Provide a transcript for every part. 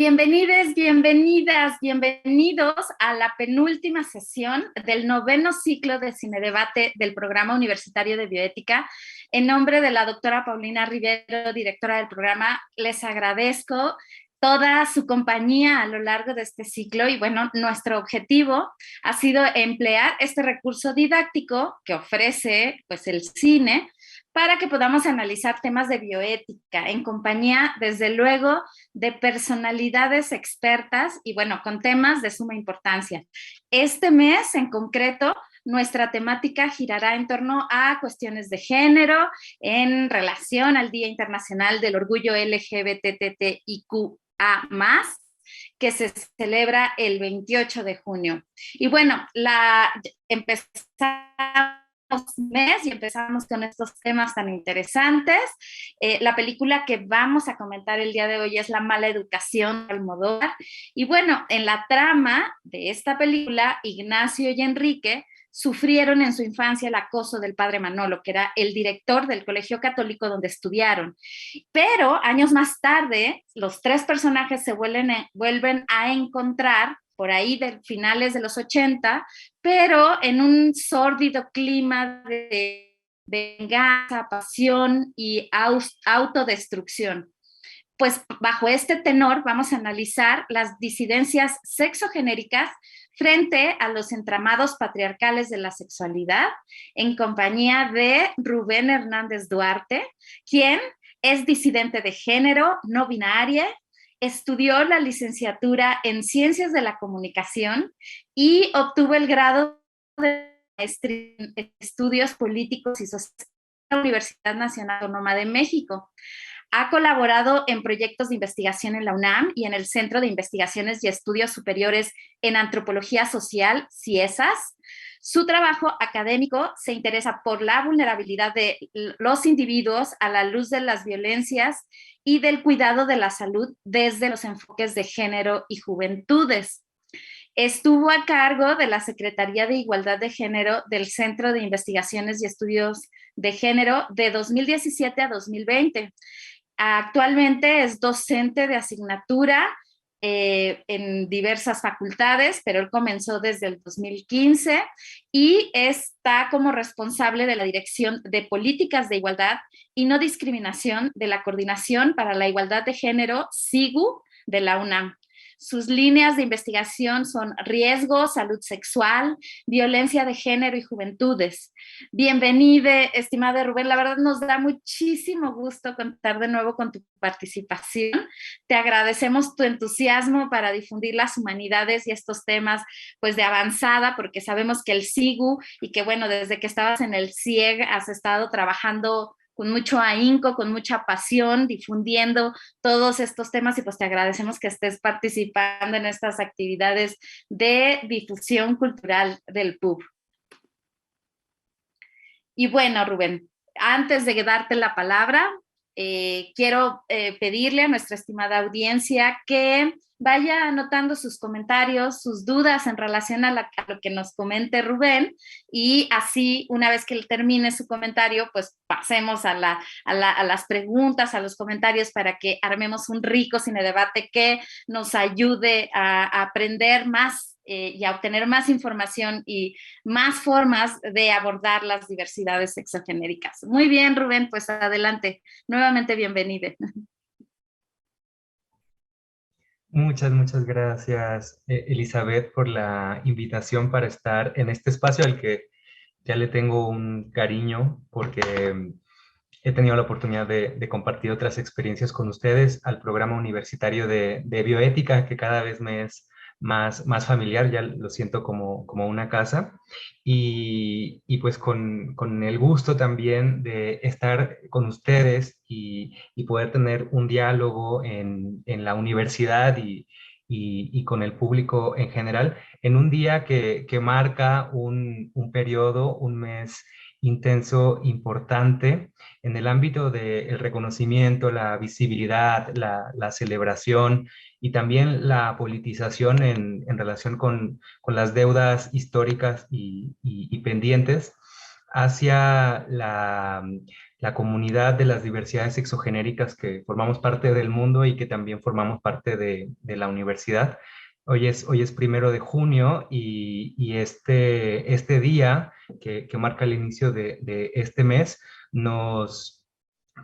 Bienvenides, bienvenidas, bienvenidos a la penúltima sesión del noveno ciclo de Cinedebate del Programa Universitario de Bioética. En nombre de la doctora Paulina Rivero, directora del programa, les agradezco toda su compañía a lo largo de este ciclo y bueno, nuestro objetivo ha sido emplear este recurso didáctico que ofrece pues el cine para que podamos analizar temas de bioética en compañía, desde luego, de personalidades expertas y bueno, con temas de suma importancia. Este mes en concreto, nuestra temática girará en torno a cuestiones de género en relación al Día Internacional del Orgullo LGBTTIQA+, que se celebra el 28 de junio. Y bueno, empezamos mes y empezamos con estos temas tan interesantes. La película que vamos a comentar el día de hoy es La mala educación de Almodóvar. Y bueno, en la trama de esta película, Ignacio y Enrique sufrieron en su infancia el acoso del padre Manolo, que era el director del colegio católico donde estudiaron. Pero años más tarde, los tres personajes se vuelven a encontrar por ahí de finales de los 80, pero en un sórdido clima de venganza, pasión y autodestrucción. Pues bajo este tenor vamos a analizar las disidencias sexogenéricas frente a los entramados patriarcales de la sexualidad en compañía de Rubén Hernández Duarte, quien es disidente de género, no binaria, estudió la licenciatura en Ciencias de la Comunicación y obtuvo el grado de maestría en Estudios Políticos y Sociales en la Universidad Nacional Autónoma de México. Ha colaborado en proyectos de investigación en la UNAM y en el Centro de Investigaciones y Estudios Superiores en Antropología Social, CIESAS. Su trabajo académico se interesa por la vulnerabilidad de los individuos a la luz de las violencias y del cuidado de la salud desde los enfoques de género y juventudes. Estuvo a cargo de la Secretaría de Igualdad de Género del Centro de Investigaciones y Estudios de Género de 2017 a 2020. Actualmente es docente de asignatura en diversas facultades, pero él comenzó desde el 2015 y está como responsable de la Dirección de Políticas de Igualdad y No Discriminación de la Coordinación para la Igualdad de Género, SIGU, de la UNAM. Sus líneas de investigación son riesgo, salud sexual, violencia de género y juventudes. Bienvenido, estimado Rubén. La verdad nos da muchísimo gusto contar de nuevo con tu participación. Te agradecemos tu entusiasmo para difundir las humanidades y estos temas pues de avanzada, porque sabemos que el SIGU y que bueno, desde que estabas en el CIEG has estado trabajando con mucho ahínco, con mucha pasión, difundiendo todos estos temas y pues te agradecemos que estés participando en estas actividades de difusión cultural del PUB. Y bueno, Rubén, antes de darte la palabra, quiero pedirle a nuestra estimada audiencia que vaya anotando sus comentarios, sus dudas en relación a lo que nos comente Rubén y así una vez que él termine su comentario, pues pasemos a las preguntas, a los comentarios para que armemos un rico cinedebate que nos ayude a aprender más y a obtener más información y más formas de abordar las diversidades sexogenéricas. Muy bien, Rubén, pues adelante. Nuevamente bienvenido. Muchas gracias, Elizabeth, por la invitación para estar en este espacio al que ya le tengo un cariño porque he tenido la oportunidad de compartir otras experiencias con ustedes al programa universitario de bioética, que cada vez me es más familiar, ya lo siento como una casa, y pues con el gusto también de estar con ustedes y poder tener un diálogo en la universidad y con el público en general, en un día que marca un periodo, un mes intenso, importante, en el ámbito del reconocimiento, la visibilidad, la celebración y también la politización en relación con las deudas históricas y pendientes hacia la comunidad de las diversidades sexogenéricas que formamos parte del mundo y que también formamos parte de la universidad. Hoy es 1 de junio y este día que marca el inicio de este mes nos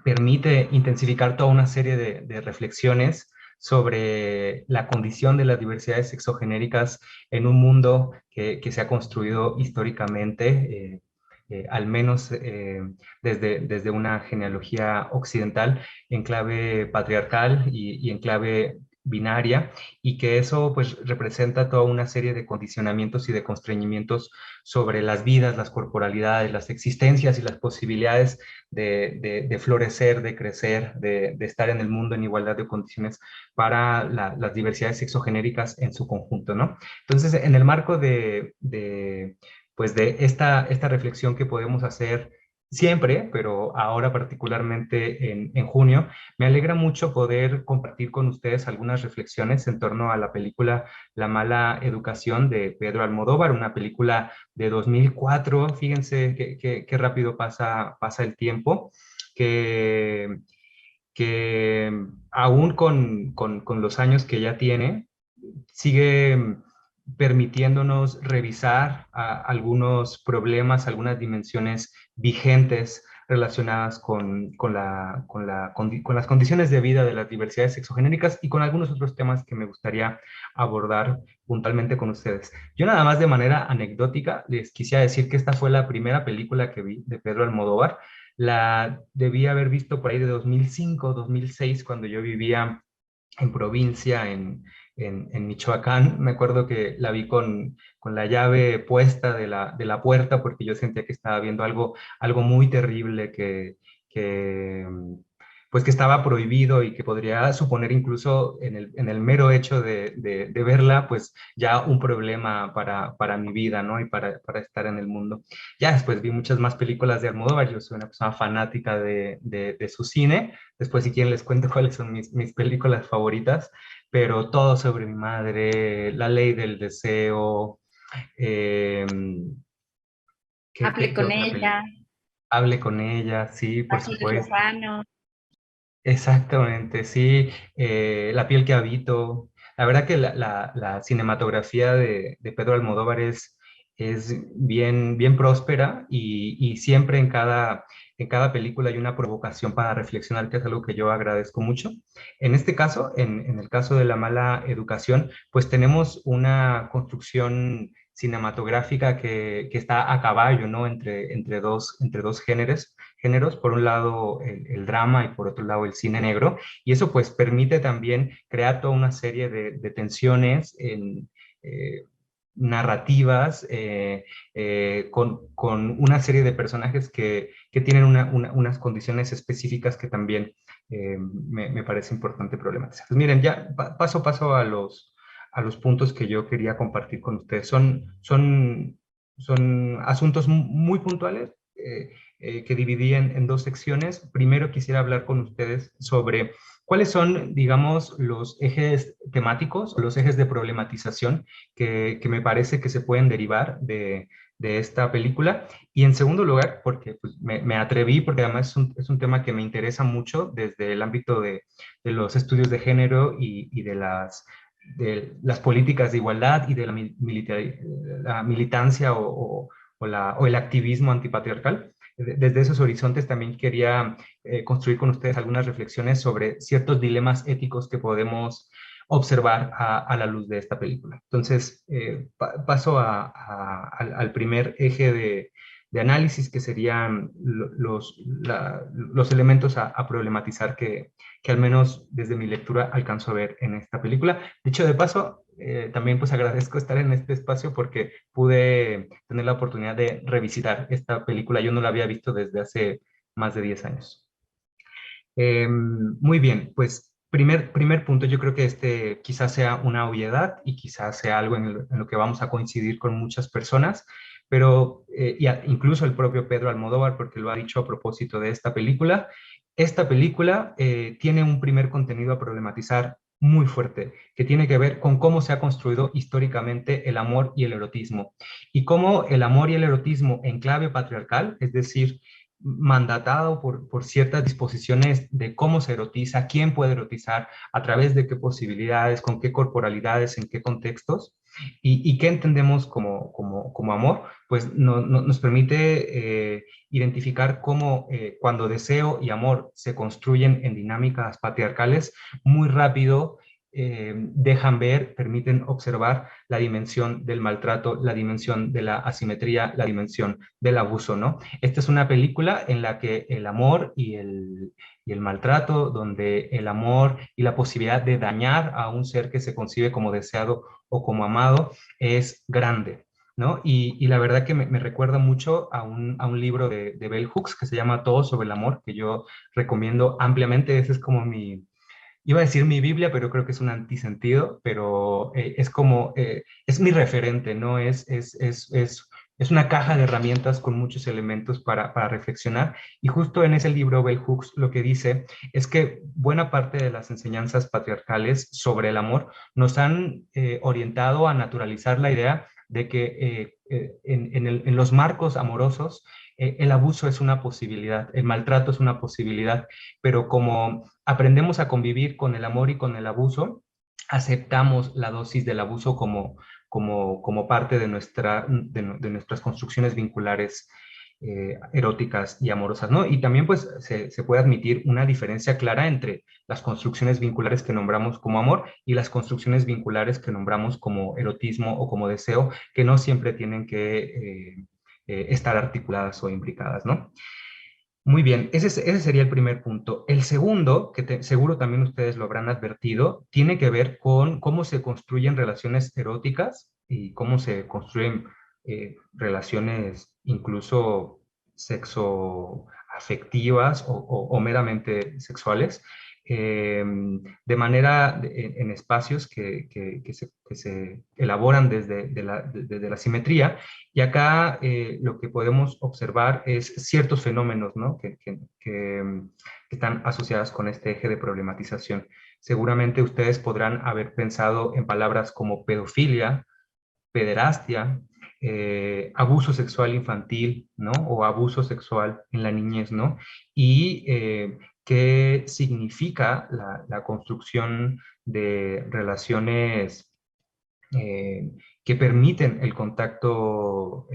permite intensificar toda una serie de reflexiones sobre la condición de las diversidades sexogenéricas en un mundo que se ha construido históricamente, al menos desde una genealogía occidental, en clave patriarcal y en clave binaria, y que eso pues representa toda una serie de condicionamientos y de constreñimientos sobre las vidas, las corporalidades, las existencias y las posibilidades de florecer, de crecer, de estar en el mundo en igualdad de condiciones para las diversidades sexogenéricas en su conjunto, ¿no? Entonces, en el marco pues de esta reflexión que podemos hacer siempre, pero ahora particularmente en junio, me alegra mucho poder compartir con ustedes algunas reflexiones en torno a la película La mala educación de Pedro Almodóvar, una película de 2004. Fíjense qué rápido pasa el tiempo, que, que aún con los años que ya tiene, sigue permitiéndonos revisar algunos problemas, algunas dimensiones vigentes relacionadas con las condiciones de vida de las diversidades sexogenéricas y con algunos otros temas que me gustaría abordar puntualmente con ustedes. Yo nada más de manera anecdótica les quisiera decir que esta fue la primera película que vi de Pedro Almodóvar. La debí haber visto por ahí de 2005, 2006, cuando yo vivía en provincia, en Michoacán. Me acuerdo que la vi con la llave puesta de la puerta porque yo sentía que estaba viendo algo muy terrible que, pues que estaba prohibido y que podría suponer incluso en el mero hecho de verla, pues ya un problema para mi vida, ¿no? Y para estar en el mundo. Ya después vi muchas más películas de Almodóvar. Yo soy una persona fanática de su cine. Después, si quieren, les cuento cuáles son mis películas favoritas, pero Todo sobre mi madre, La ley del deseo, eh, Hable qué con otra ella, película? Hable con ella, sí, por Basilio supuesto. Lozano. Exactamente, sí. La piel que habito. La verdad que la cinematografía de Pedro Almodóvar es bien próspera y siempre en cada película hay una provocación para reflexionar, que es algo que yo agradezco mucho. En este caso, en el caso de La mala educación, pues tenemos una construcción cinematográfica que está a caballo, ¿no? Entre dos géneros, por un lado el drama y por otro lado el cine negro, y eso pues permite también crear toda una serie de tensiones eh, narrativas, con una serie de personajes que tienen unas condiciones específicas que también me parece importante problematizar. Pues miren, ya paso a paso a los puntos que yo quería compartir con ustedes. Son asuntos muy puntuales, que dividí en dos secciones. Primero quisiera hablar con ustedes sobre cuáles son, digamos, los ejes temáticos, los ejes de problematización que me parece que se pueden derivar de esta película. Y en segundo lugar, porque pues, me atreví, porque además es un tema que me interesa mucho desde el ámbito de los estudios de género y de las políticas de igualdad y de la militancia o el activismo antipatriarcal. Desde esos horizontes también quería construir con ustedes algunas reflexiones sobre ciertos dilemas éticos que podemos observar a la luz de esta película. Entonces, paso al primer eje de análisis, que serían los elementos a problematizar que al menos desde mi lectura alcanzo a ver en esta película. Dicho de paso, también pues agradezco estar en este espacio porque pude tener la oportunidad de revisitar esta película. Yo no la había visto desde hace más de 10 años. Muy bien, pues primer punto, yo creo que este quizás sea una obviedad y quizás sea algo en lo que vamos a coincidir con muchas personas, pero incluso el propio Pedro Almodóvar, porque lo ha dicho a propósito de esta película. Esta película tiene un primer contenido a problematizar muy fuerte, que tiene que ver con cómo se ha construido históricamente el amor y el erotismo, y cómo el amor y el erotismo en clave patriarcal, es decir, mandatado por ciertas disposiciones de cómo se erotiza, quién puede erotizar, a través de qué posibilidades, con qué corporalidades, en qué contextos, y qué entendemos como amor, pues nos permite identificar cómo cuando deseo y amor se construyen en dinámicas patriarcales, muy rápido dejan ver, permiten observar la dimensión del maltrato, la dimensión de la asimetría, la dimensión del abuso, ¿no? Esta es una película en la que el amor y el maltrato, donde el amor y la posibilidad de dañar a un ser que se concibe como deseado o como amado es grande, ¿no? Y la verdad que me recuerda mucho a un libro de Bell Hooks que se llama Todo sobre el amor, que yo recomiendo ampliamente. Ese es como mi, iba a decir mi Biblia, pero creo que es un antisentido, pero es como, es mi referente, ¿no? Es una caja de herramientas con muchos elementos para reflexionar. Y justo en ese libro, Bell Hooks lo que dice es que buena parte de las enseñanzas patriarcales sobre el amor nos han orientado a naturalizar la idea de que en los marcos amorosos el abuso es una posibilidad, el maltrato es una posibilidad, pero como aprendemos a convivir con el amor y con el abuso, aceptamos la dosis del abuso como parte de, de nuestras construcciones vinculares eróticas y amorosas, ¿no? Y también pues se puede admitir una diferencia clara entre las construcciones vinculares que nombramos como amor y las construcciones vinculares que nombramos como erotismo o como deseo, que no siempre tienen que estar articuladas o imbricadas, ¿no? Muy bien, ese sería el primer punto. El segundo, que seguro también ustedes lo habrán advertido, tiene que ver con cómo se construyen relaciones eróticas y cómo se construyen relaciones incluso sexo afectivas o meramente sexuales, de manera en espacios que se elaboran desde la simetría, y acá lo que podemos observar es ciertos fenómenos, ¿no? Que están asociados con este eje de problematización. Seguramente ustedes podrán haber pensado en palabras como pedofilia, pederastia, abuso sexual infantil, ¿no? O abuso sexual en la niñez, ¿no? Y qué significa la construcción de relaciones eh, que permiten el contacto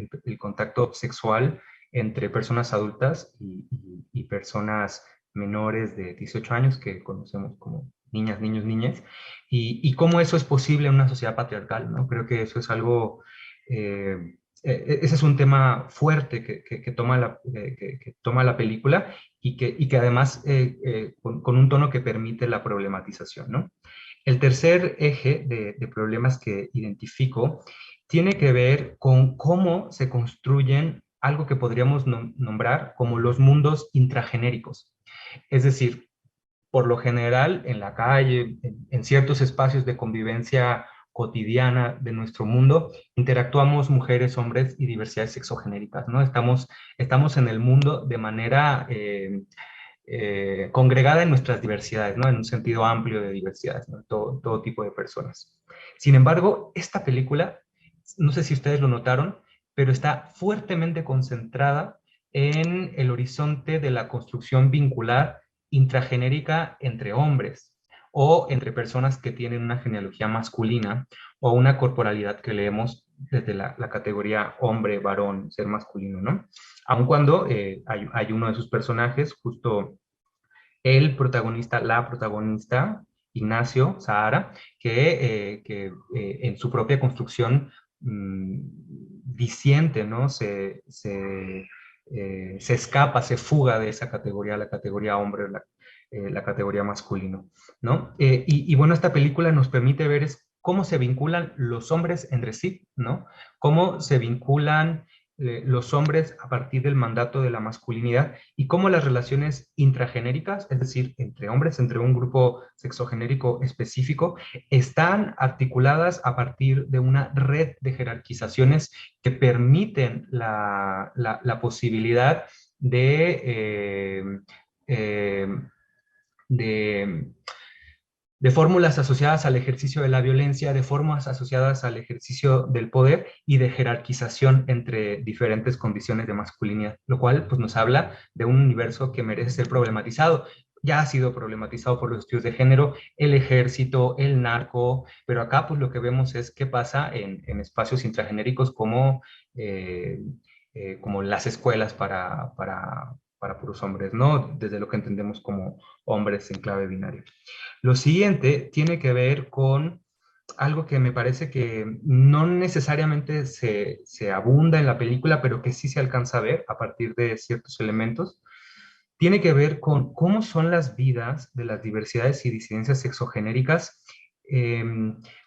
sexual entre personas adultas y personas menores de 18 años que conocemos como niñas, niños, niñas, y cómo eso es posible en una sociedad patriarcal, ¿no? Creo que eso es algo, ese es un tema fuerte que toma que toma la película y que además con un tono que permite la problematización, ¿no? El tercer eje de problemas que identifico tiene que ver con cómo se construyen algo que podríamos nombrar como los mundos intragenéricos. Es decir, por lo general en la calle, en ciertos espacios de convivencia cotidiana de nuestro mundo, interactuamos mujeres, hombres y diversidades sexogenéricas, ¿no? Estamos en el mundo de manera congregada en nuestras diversidades, ¿no? En un sentido amplio de diversidades, ¿no? Todo tipo de personas. Sin embargo, esta película, no sé si ustedes lo notaron, pero está fuertemente concentrada en el horizonte de la construcción vincular intragenérica entre hombres o entre personas que tienen una genealogía masculina o una corporalidad que leemos desde la categoría hombre, varón, ser masculino, ¿no? Aun cuando hay uno de sus personajes, justo el protagonista, la protagonista, Ignacio Sahara, en su propia construcción disiente, ¿no? Se escapa, se fuga de esa categoría, la categoría hombre, la categoría masculino, ¿no? Y bueno, esta película nos permite ver es cómo se vinculan los hombres entre sí, ¿no? Cómo se vinculan los hombres a partir del mandato de la masculinidad y cómo las relaciones intragenéricas, es decir, entre hombres, entre un grupo sexogenérico específico, están articuladas a partir de una red de jerarquizaciones que permiten la posibilidad de, eh, de de fórmulas asociadas al ejercicio de la violencia, de formas asociadas al ejercicio del poder y de jerarquización entre diferentes condiciones de masculinidad, lo cual pues, nos habla de un universo que merece ser problematizado. Ya ha sido problematizado por los estudios de género, el ejército, el narco, pero acá pues lo que vemos es qué pasa en espacios intragenéricos eh, como las escuelas para puros hombres, ¿no? Desde lo que entendemos como hombres en clave binaria. Lo siguiente tiene que ver con algo que me parece que no necesariamente se abunda en la película, pero que sí se alcanza a ver a partir de ciertos elementos. Tiene que ver con cómo son las vidas de las diversidades y disidencias sexogenéricas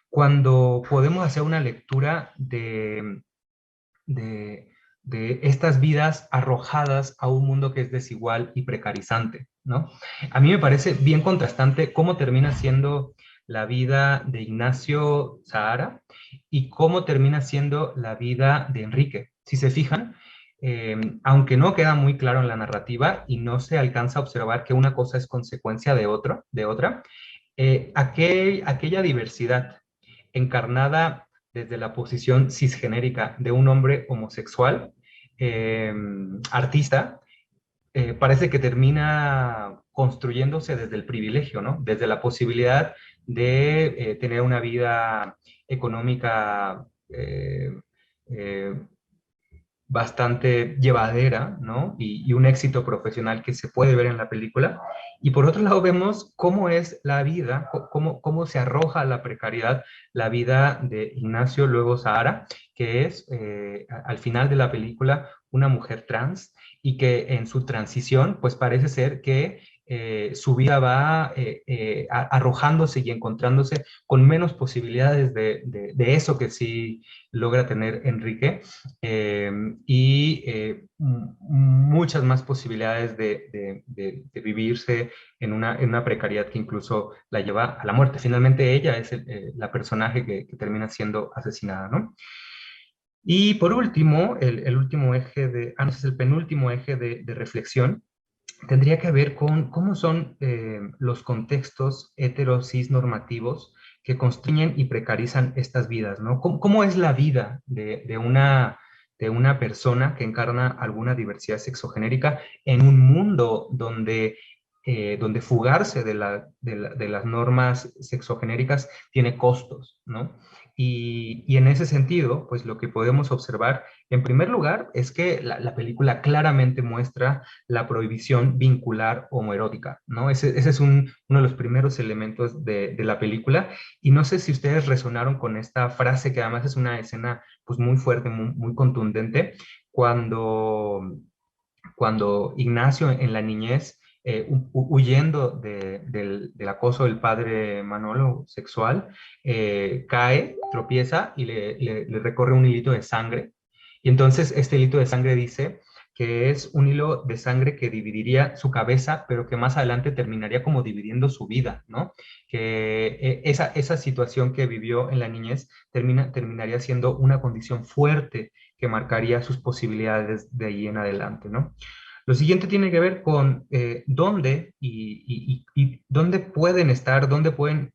cuando podemos hacer una lectura de, de estas vidas arrojadas a un mundo que es desigual y precarizante, ¿no? A mí me parece bien contrastante cómo termina siendo la vida de Ignacio Zahara y cómo termina siendo la vida de Enrique. Si se fijan, aunque no queda muy claro en la narrativa y no se alcanza a observar que una cosa es consecuencia de otra, aquella diversidad encarnada desde la posición cisgenérica de un hombre homosexual, eh, artista, parece que termina construyéndose desde el privilegio, ¿no? Desde la posibilidad de tener una vida económica eh, bastante llevadera, ¿no? Y un éxito profesional que se puede ver en la película. Y por otro lado vemos cómo es la vida, cómo se arroja a la precariedad la vida de Ignacio Luego Zahara, que es al final de la película una mujer trans y que en su transición pues parece ser que su vida va arrojándose y encontrándose con menos posibilidades de eso que sí logra tener Enrique muchas más posibilidades de vivirse en una precariedad que incluso la lleva a la muerte. Finalmente ella es la personaje que termina siendo asesinada, ¿no? Y por último, el último eje no, ese es el penúltimo eje de reflexión, tendría que ver con cómo son los contextos heterosis normativos que constriñen y precarizan estas vidas, ¿no? ¿Cómo es la vida de una persona que encarna alguna diversidad sexogenérica en un mundo donde fugarse de las normas sexogenéricas tiene costos, ¿no? Y en ese sentido, pues lo que podemos observar, en primer lugar, es que la película claramente muestra la prohibición vincular homoerótica, ¿no? Ese es uno de los primeros elementos de la película, y no sé si ustedes resonaron con esta frase, que además es una escena pues muy fuerte, muy contundente, cuando, cuando Ignacio en la niñez, huyendo del acoso del padre Manolo sexual, cae, tropieza y le recorre un hilito de sangre. Y entonces este hilito de sangre dice que es un hilo de sangre que dividiría su cabeza, pero que más adelante terminaría como dividiendo su vida, ¿no? Que esa situación que vivió en la niñez terminaría siendo una condición fuerte que marcaría sus posibilidades de ahí en adelante, ¿no? Lo siguiente tiene que ver con dónde y dónde pueden estar, dónde pueden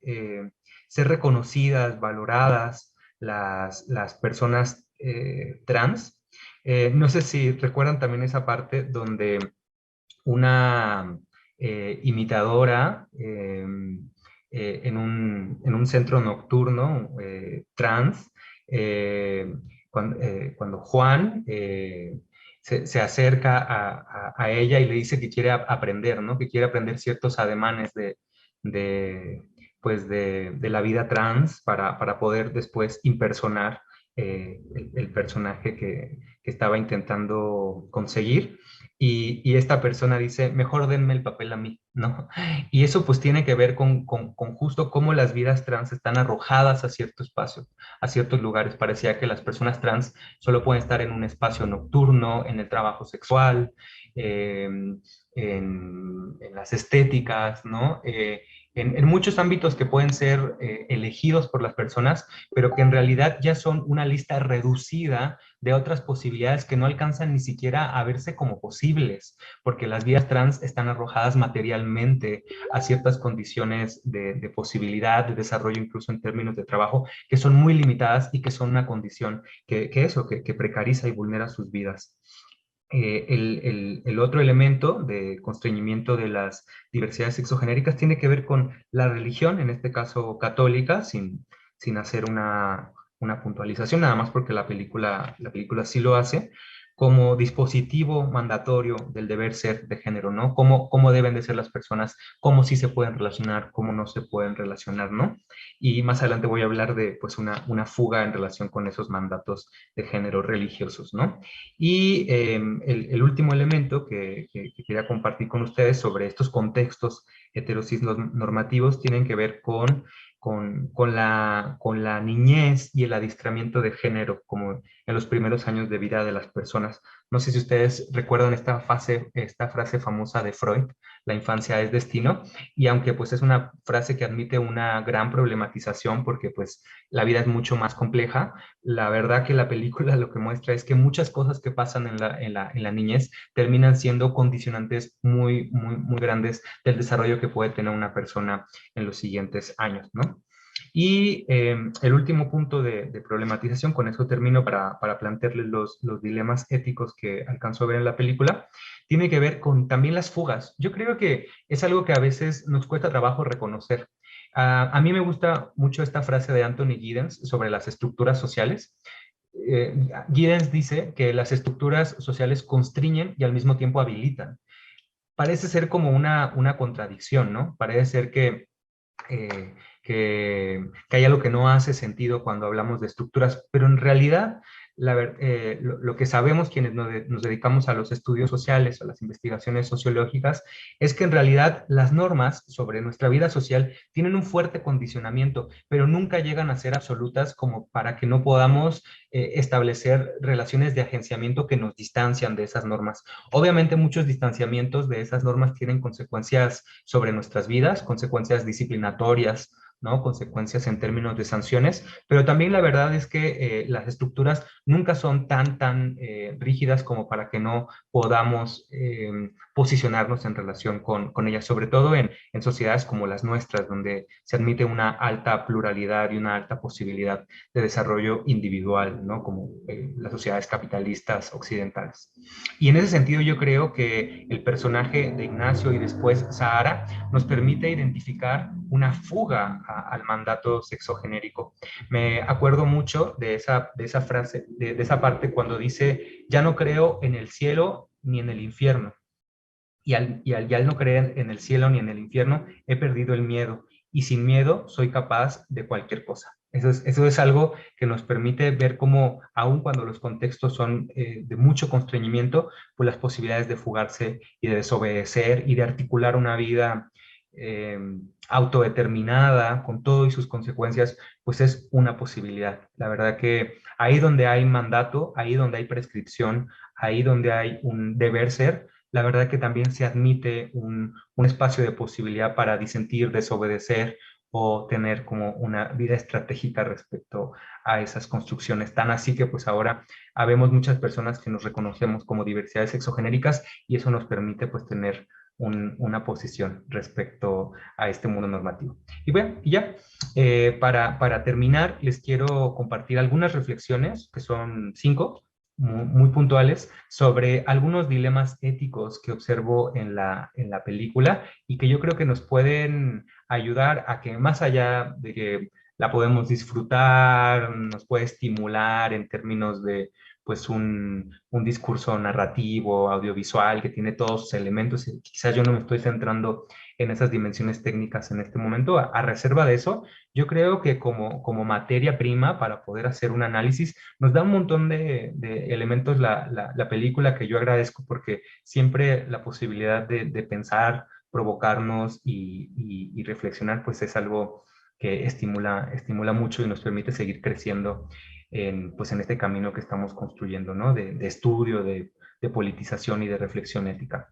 ser reconocidas, valoradas las personas trans. No sé si recuerdan también esa parte donde una imitadora en un centro nocturno trans, cuando Juan se acerca a ella y le dice que quiere aprender, ¿no? Que quiere aprender ciertos ademanes de, de la vida trans para poder después impersonar el personaje que estaba intentando conseguir. Y esta persona dice, mejor denme el papel a mí, ¿no? Y eso pues tiene que ver con justo cómo las vidas trans están arrojadas a cierto espacio, a ciertos lugares. Parecía que las personas trans solo pueden estar en un espacio nocturno, en el trabajo sexual, en las estéticas, ¿no? en muchos ámbitos que pueden ser elegidos por las personas, pero que en realidad ya son una lista reducida de otras posibilidades que no alcanzan ni siquiera a verse como posibles, porque las vías trans están arrojadas materialmente a ciertas condiciones de posibilidad, de desarrollo, incluso en términos de trabajo, que son muy limitadas y que son una condición que precariza y vulnera sus vidas. El otro elemento de constreñimiento de las diversidades sexogenéricas tiene que ver con la religión, en este caso católica, sin hacer una puntualización, nada más porque la película sí lo hace, como dispositivo mandatorio del deber ser de género, ¿no? Cómo deben de ser las personas, cómo sí se pueden relacionar, cómo no se pueden relacionar, ¿no? Y más adelante voy a hablar de pues una fuga en relación con esos mandatos de género religiosos, ¿no? Y el último elemento que quería compartir con ustedes sobre estos contextos heterosis normativos tienen que ver con la niñez y el adiestramiento de género, como en los primeros años de vida de las personas. No sé si ustedes recuerdan esta frase famosa de Freud, la infancia es destino, y aunque pues es una frase que admite una gran problematización porque pues la vida es mucho más compleja, la verdad que la película lo que muestra es que muchas cosas que pasan en la niñez terminan siendo condicionantes muy grandes del desarrollo que puede tener una persona en los siguientes años, ¿no? Y el último punto de problematización, con eso termino para plantearles los dilemas éticos que alcanzo a ver en la película, tiene que ver con también las fugas. Yo creo que es algo que a veces nos cuesta trabajo reconocer. A mí me gusta mucho esta frase de Anthony Giddens sobre las estructuras sociales. Eh, Giddens dice que las estructuras sociales constriñen y al mismo tiempo habilitan. Parece ser como una contradicción, ¿no? Parece ser eh, que hay algo que no hace sentido cuando hablamos de estructuras, pero en realidad lo que sabemos quienes nos dedicamos a los estudios sociales, a las investigaciones sociológicas, es que en realidad las normas sobre nuestra vida social tienen un fuerte condicionamiento, pero nunca llegan a ser absolutas como para que no podamos establecer relaciones de agenciamiento que nos distancian de esas normas. Obviamente muchos distanciamientos de esas normas tienen consecuencias sobre nuestras vidas, consecuencias disciplinatorias, ¿no? Consecuencias en términos de sanciones, pero también la verdad es que las estructuras nunca son tan rígidas como para que no podamos posicionarnos en relación con ellas, sobre todo en sociedades como las nuestras, donde se admite una alta pluralidad y una alta posibilidad de desarrollo individual, ¿no? Como las sociedades capitalistas occidentales. Y en ese sentido yo creo que el personaje de Ignacio y después Sahara nos permite identificar una fuga al mandato sexogenérico. Me acuerdo mucho de esa frase, de esa parte cuando dice, ya no creo en el cielo ni en el infierno. Y al no creer en el cielo ni en el infierno, he perdido el miedo. Y sin miedo soy capaz de cualquier cosa. Eso es algo que nos permite ver cómo, aun cuando los contextos son de mucho constreñimiento, pues las posibilidades de fugarse y de desobedecer y de articular una vida eh, autodeterminada, con todo y sus consecuencias, pues es una posibilidad. La verdad que ahí donde hay mandato, ahí donde hay prescripción, ahí donde hay un deber ser, la verdad que también se admite un espacio de posibilidad para disentir, desobedecer o tener como una vida estratégica respecto a esas construcciones. Tan así que pues ahora habemos muchas personas que nos reconocemos como diversidades sexogenéricas y eso nos permite pues tener una posición respecto a este mundo normativo. Y bueno, y ya, para terminar, les quiero compartir algunas reflexiones, que son 5, muy puntuales, sobre algunos dilemas éticos que observo en la película y que yo creo que nos pueden ayudar a que más allá de que la podemos disfrutar, nos puede estimular en términos de pues un discurso narrativo, audiovisual, que tiene todos sus elementos. Y quizás yo no me estoy centrando en esas dimensiones técnicas en este momento. A reserva de eso, yo creo que como materia prima para poder hacer un análisis, nos da un montón de elementos la película que yo agradezco porque siempre la posibilidad de pensar, provocarnos y reflexionar, pues es algo que estimula mucho y nos permite seguir creciendo pues en este camino que estamos construyendo, ¿no? De estudio, de politización y de reflexión ética.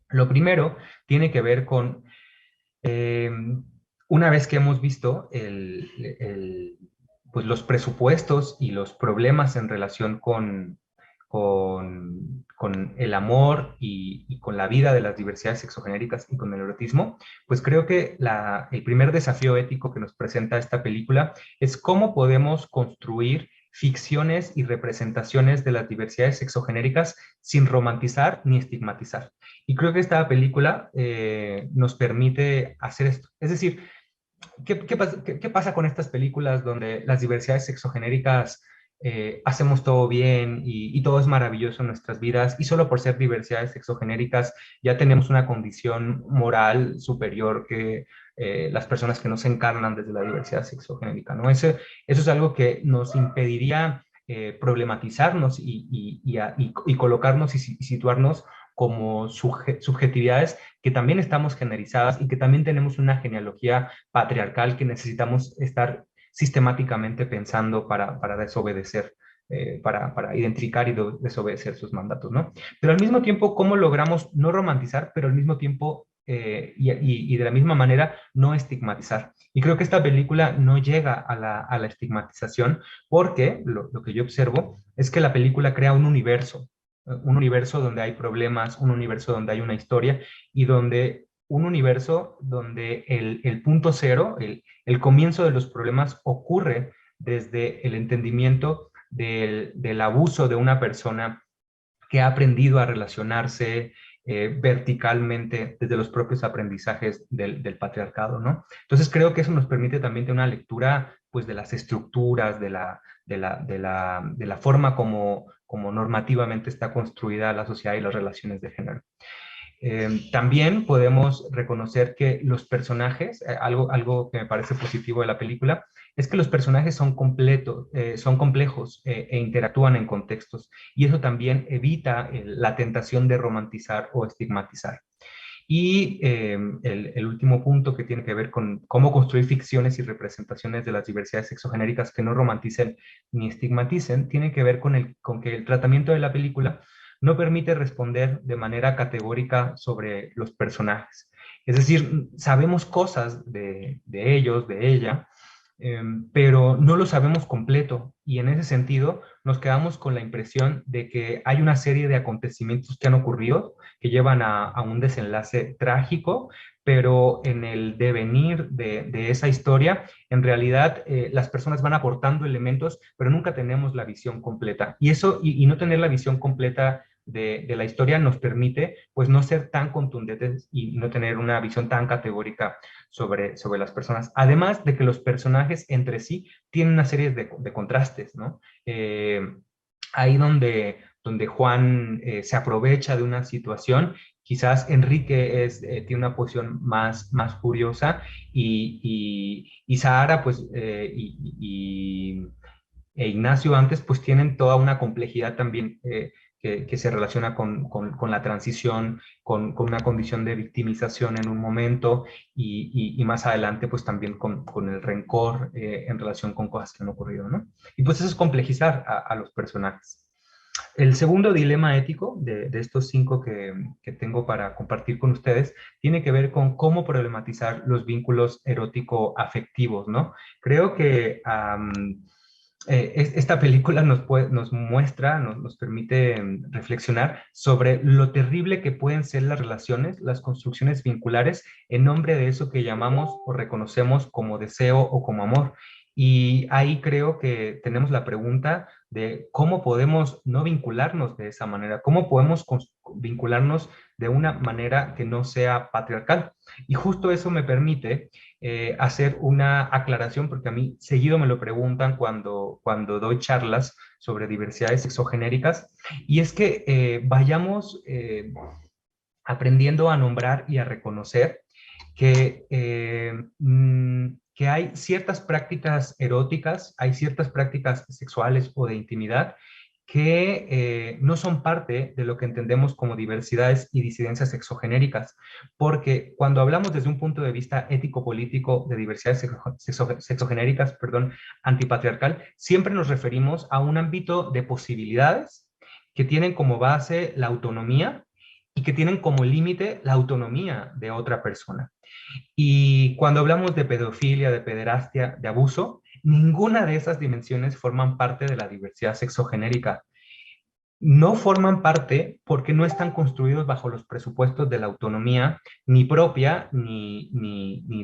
Lo primero tiene que ver con una vez que hemos visto pues los presupuestos y los problemas en relación con el amor y con la vida de las diversidades sexogenéricas y con el erotismo, pues creo que el primer desafío ético que nos presenta esta película es cómo podemos construir ficciones y representaciones de las diversidades sexogenéricas sin romantizar ni estigmatizar. Y creo que esta película nos permite hacer esto. Es decir, ¿qué pasa con estas películas donde las diversidades sexogenéricas hacemos todo bien y todo es maravilloso en nuestras vidas y solo por ser diversidades sexogenéricas ya tenemos una condición moral superior que las personas que no se encarnan desde la diversidad sexogenérica, ¿no? Eso es algo que nos impediría problematizarnos y colocarnos y situarnos como subjetividades que también estamos generizadas y que también tenemos una genealogía patriarcal que necesitamos estar sistemáticamente pensando para desobedecer, para identificar y desobedecer sus mandatos, ¿no? Pero al mismo tiempo, ¿cómo logramos no romantizar, pero al mismo tiempo y de la misma manera no estigmatizar? Y creo que esta película no llega a la estigmatización porque lo que yo observo es que la película crea un universo donde hay problemas, un universo donde hay una historia y donde un universo donde el punto cero, el comienzo de los problemas ocurre desde el entendimiento del abuso de una persona que ha aprendido a relacionarse verticalmente desde los propios aprendizajes del patriarcado, ¿no? Entonces creo que eso nos permite también tener una lectura pues de las estructuras, de la forma como normativamente está construida la sociedad y las relaciones de género. También podemos reconocer que los personajes, algo que me parece positivo de la película, es que los personajes son complejos e interactúan en contextos, y eso también evita la tentación de romantizar o estigmatizar. Y el último punto que tiene que ver con cómo construir ficciones y representaciones de las diversidades sexogenéricas que no romanticen ni estigmaticen, tiene que ver con que el tratamiento de la película no permite responder de manera categórica sobre los personajes. Es decir, sabemos cosas de ellos, de ella, pero no lo sabemos completo y en ese sentido nos quedamos con la impresión de que hay una serie de acontecimientos que han ocurrido que llevan a un desenlace trágico, pero en el devenir de esa historia, en realidad las personas van aportando elementos, pero nunca tenemos la visión completa. Y eso, y no tener la visión completa de la historia nos permite pues no ser tan contundentes y no tener una visión tan categórica sobre las personas. Además de que los personajes entre sí tienen una serie de contrastes, ¿no? Ahí donde Juan se aprovecha de una situación, quizás Enrique tiene una posición más curiosa y Sahara pues, e Ignacio antes pues tienen toda una complejidad también que se relaciona con la transición, con una condición de victimización en un momento y más adelante pues también con el rencor en relación con cosas que han ocurrido, ¿no? Y pues eso es complejizar a los personajes. El segundo dilema ético de estos 5 que tengo para compartir con ustedes tiene que ver con cómo problematizar los vínculos erótico-afectivos, ¿no? Creo que esta película nos muestra, nos permite reflexionar sobre lo terrible que pueden ser las relaciones, las construcciones vinculares en nombre de eso que llamamos o reconocemos como deseo o como amor. Y ahí creo que tenemos la pregunta de cómo podemos no vincularnos de esa manera, cómo podemos vincularnos de una manera que no sea patriarcal. Y justo eso me permite hacer una aclaración, porque a mí seguido me lo preguntan cuando doy charlas sobre diversidades sexogenéricas, y es que vayamos aprendiendo a nombrar y a reconocer que hay ciertas prácticas eróticas, hay ciertas prácticas sexuales o de intimidad que no son parte de lo que entendemos como diversidades y disidencias sexogenéricas, porque cuando hablamos desde un punto de vista ético-político de diversidades sexogenéricas, perdón, antipatriarcal, siempre nos referimos a un ámbito de posibilidades que tienen como base la autonomía y que tienen como límite la autonomía de otra persona. Y cuando hablamos de pedofilia, de pederastia, de abuso, ninguna de esas dimensiones forman parte de la diversidad sexogenérica. No forman parte porque no están construidos bajo los presupuestos de la autonomía, ni propia, ni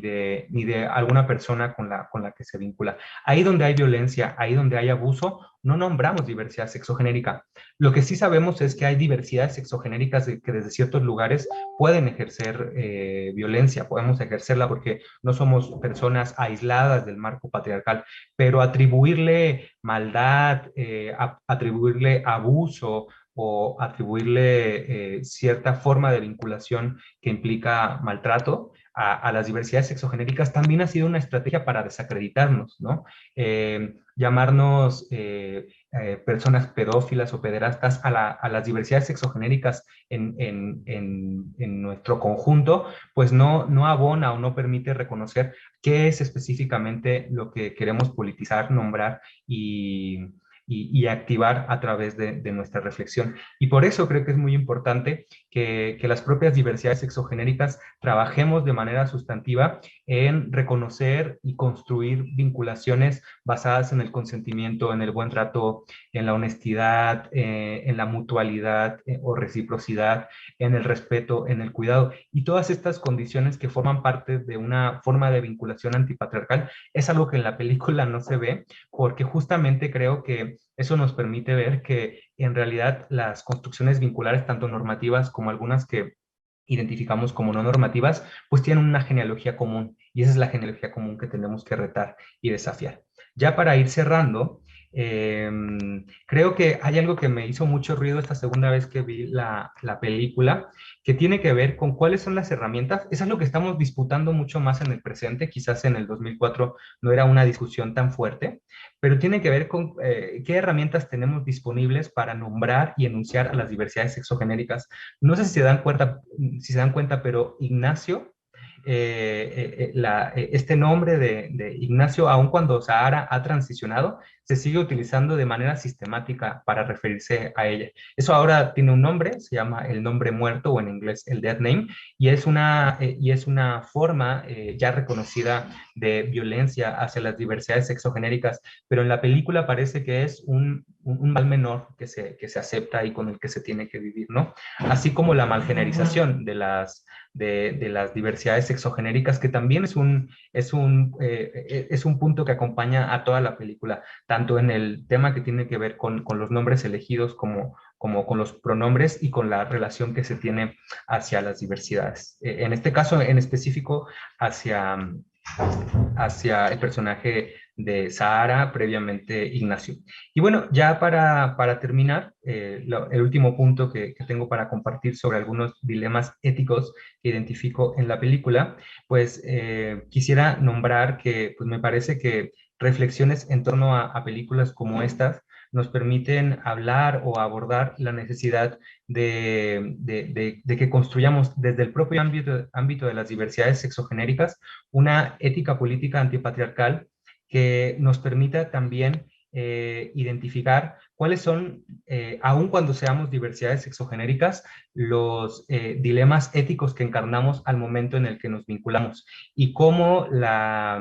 de alguna persona con la que se vincula. Ahí donde hay violencia, ahí donde hay abuso, no nombramos diversidad sexogenérica. Lo que sí sabemos es que hay diversidades sexogenéricas que desde ciertos lugares pueden ejercer violencia, podemos ejercerla porque no somos personas aisladas del marco patriarcal, pero atribuirle maldad, atribuirle abuso o atribuirle cierta forma de vinculación que implica maltrato a las diversidades sexogenéricas también ha sido una estrategia para desacreditarnos, ¿no? Llamarnos personas pedófilas o pederastas a las diversidades sexogenéricas en nuestro conjunto, pues no abona o no permite reconocer qué es específicamente lo que queremos politizar, nombrar y activar a través de nuestra reflexión. Y por eso creo que es muy importante que las propias diversidades sexogenéricas trabajemos de manera sustantiva en reconocer y construir vinculaciones basadas en el consentimiento, en el buen trato, en la honestidad, en la mutualidad o reciprocidad, en el respeto, en el cuidado. Y todas estas condiciones que forman parte de una forma de vinculación antipatriarcal es algo que en la película no se ve, porque justamente creo que eso nos permite ver que en realidad las construcciones vinculares, tanto normativas como algunas que identificamos como no normativas, pues tienen una genealogía común y esa es la genealogía común que tenemos que retar y desafiar. Ya para ir cerrando, eh, creo que hay algo que me hizo mucho ruido esta segunda vez que vi la película, que tiene que ver con cuáles son las herramientas. Es algo que estamos disputando mucho más en el presente, quizás en el 2004 no era una discusión tan fuerte, pero tiene que ver con qué herramientas tenemos disponibles para nombrar y enunciar a las diversidades sexogenéricas. No sé si se dan cuenta, pero Ignacio, este nombre de Ignacio, aun cuando Sahara ha transicionado, se sigue utilizando de manera sistemática para referirse a ella. Eso ahora tiene un nombre, se llama el nombre muerto o en inglés el dead name, y es una forma ya reconocida de violencia hacia las diversidades sexogenéricas, pero en la película parece que es un mal menor que se acepta y con el que se tiene que vivir, ¿no? Así como la malgenerización de las diversidades sexogenéricas, que también es un punto que acompaña a toda la película, tanto en el tema que tiene que ver con los nombres elegidos como con los pronombres y con la relación que se tiene hacia las diversidades. En este caso en específico, hacia, hacia el personaje de Sahara, previamente Ignacio. Y bueno, ya para terminar, el último punto que tengo para compartir sobre algunos dilemas éticos que identifico en la película, pues quisiera nombrar que pues, me parece que reflexiones en torno a películas como estas nos permiten hablar o abordar la necesidad de que construyamos desde el propio ámbito de las diversidades sexogenéricas una ética política antipatriarcal que nos permita también identificar cuáles son, aun cuando seamos diversidades sexogenéricas, los dilemas éticos que encarnamos al momento en el que nos vinculamos y cómo la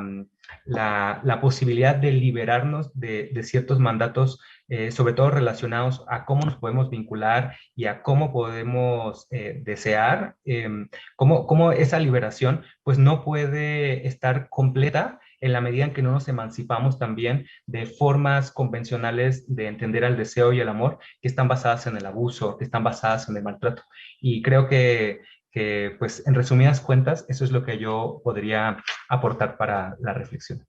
posibilidad de liberarnos de ciertos mandatos, sobre todo relacionados a cómo nos podemos vincular y a cómo podemos desear, cómo esa liberación pues no puede estar completa en la medida en que no nos emancipamos también de formas convencionales de entender al deseo y el amor que están basadas en el abuso, que están basadas en el maltrato. Y creo que pues en resumidas cuentas, eso es lo que yo podría aportar para la reflexión.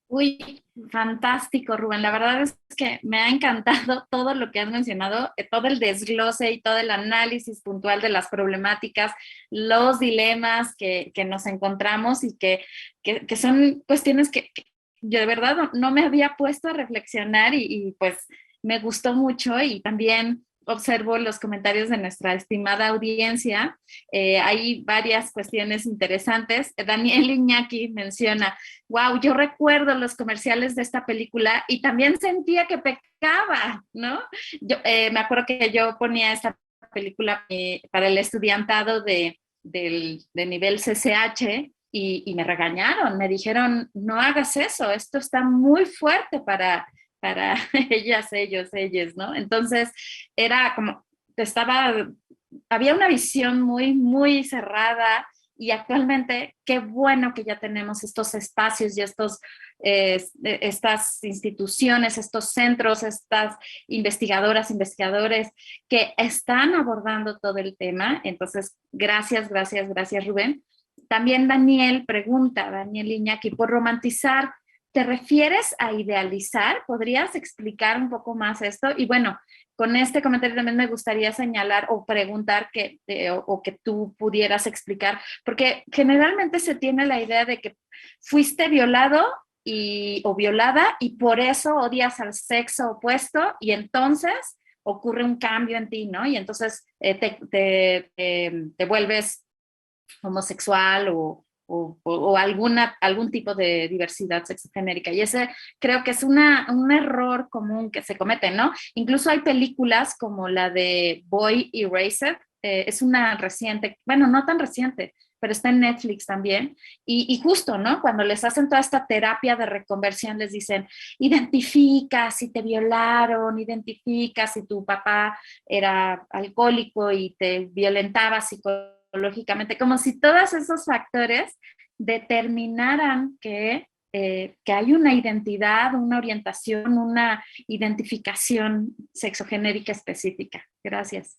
Uy, fantástico, Rubén. La verdad es que me ha encantado todo lo que has mencionado, todo el desglose y todo el análisis puntual de las problemáticas, los dilemas que nos encontramos y que son cuestiones que yo de verdad no me había puesto a reflexionar y pues me gustó mucho y también observo los comentarios de nuestra estimada audiencia. Hay varias cuestiones interesantes. Daniel Iñaki menciona, wow, yo recuerdo los comerciales de esta película y también sentía que pecaba, ¿no? Me acuerdo que yo ponía esta película para el estudiantado de nivel CCH y me regañaron, me dijeron, no hagas eso, esto está muy fuerte para ellas, ¿no? Entonces era como, había una visión muy, muy cerrada y actualmente qué bueno que ya tenemos estos espacios y estas instituciones, estos centros, estas investigadoras, investigadores que están abordando todo el tema. Entonces, gracias, gracias, gracias, Rubén. También Daniel pregunta, Daniel Iñaki, por romantizar, ¿te refieres a idealizar? ¿Podrías explicar un poco más esto? Y bueno, con este comentario también me gustaría señalar o preguntar o que tú pudieras explicar, porque generalmente se tiene la idea de que fuiste violado o violada y por eso odias al sexo opuesto y entonces ocurre un cambio en ti, ¿no? Y entonces te vuelves homosexual o algún tipo de diversidad sexogenérica. Y ese creo que es un error común que se comete, ¿no? Incluso hay películas como la de Boy Erased, es una reciente, bueno, no tan reciente, pero está en Netflix también, y justo, ¿no? Cuando les hacen toda esta terapia de reconversión, les dicen, identifica si te violaron, identifica si tu papá era alcohólico y te violentaba psicológicamente, como si todos esos factores determinaran que hay una identidad, una orientación, una identificación sexogenérica específica. Gracias.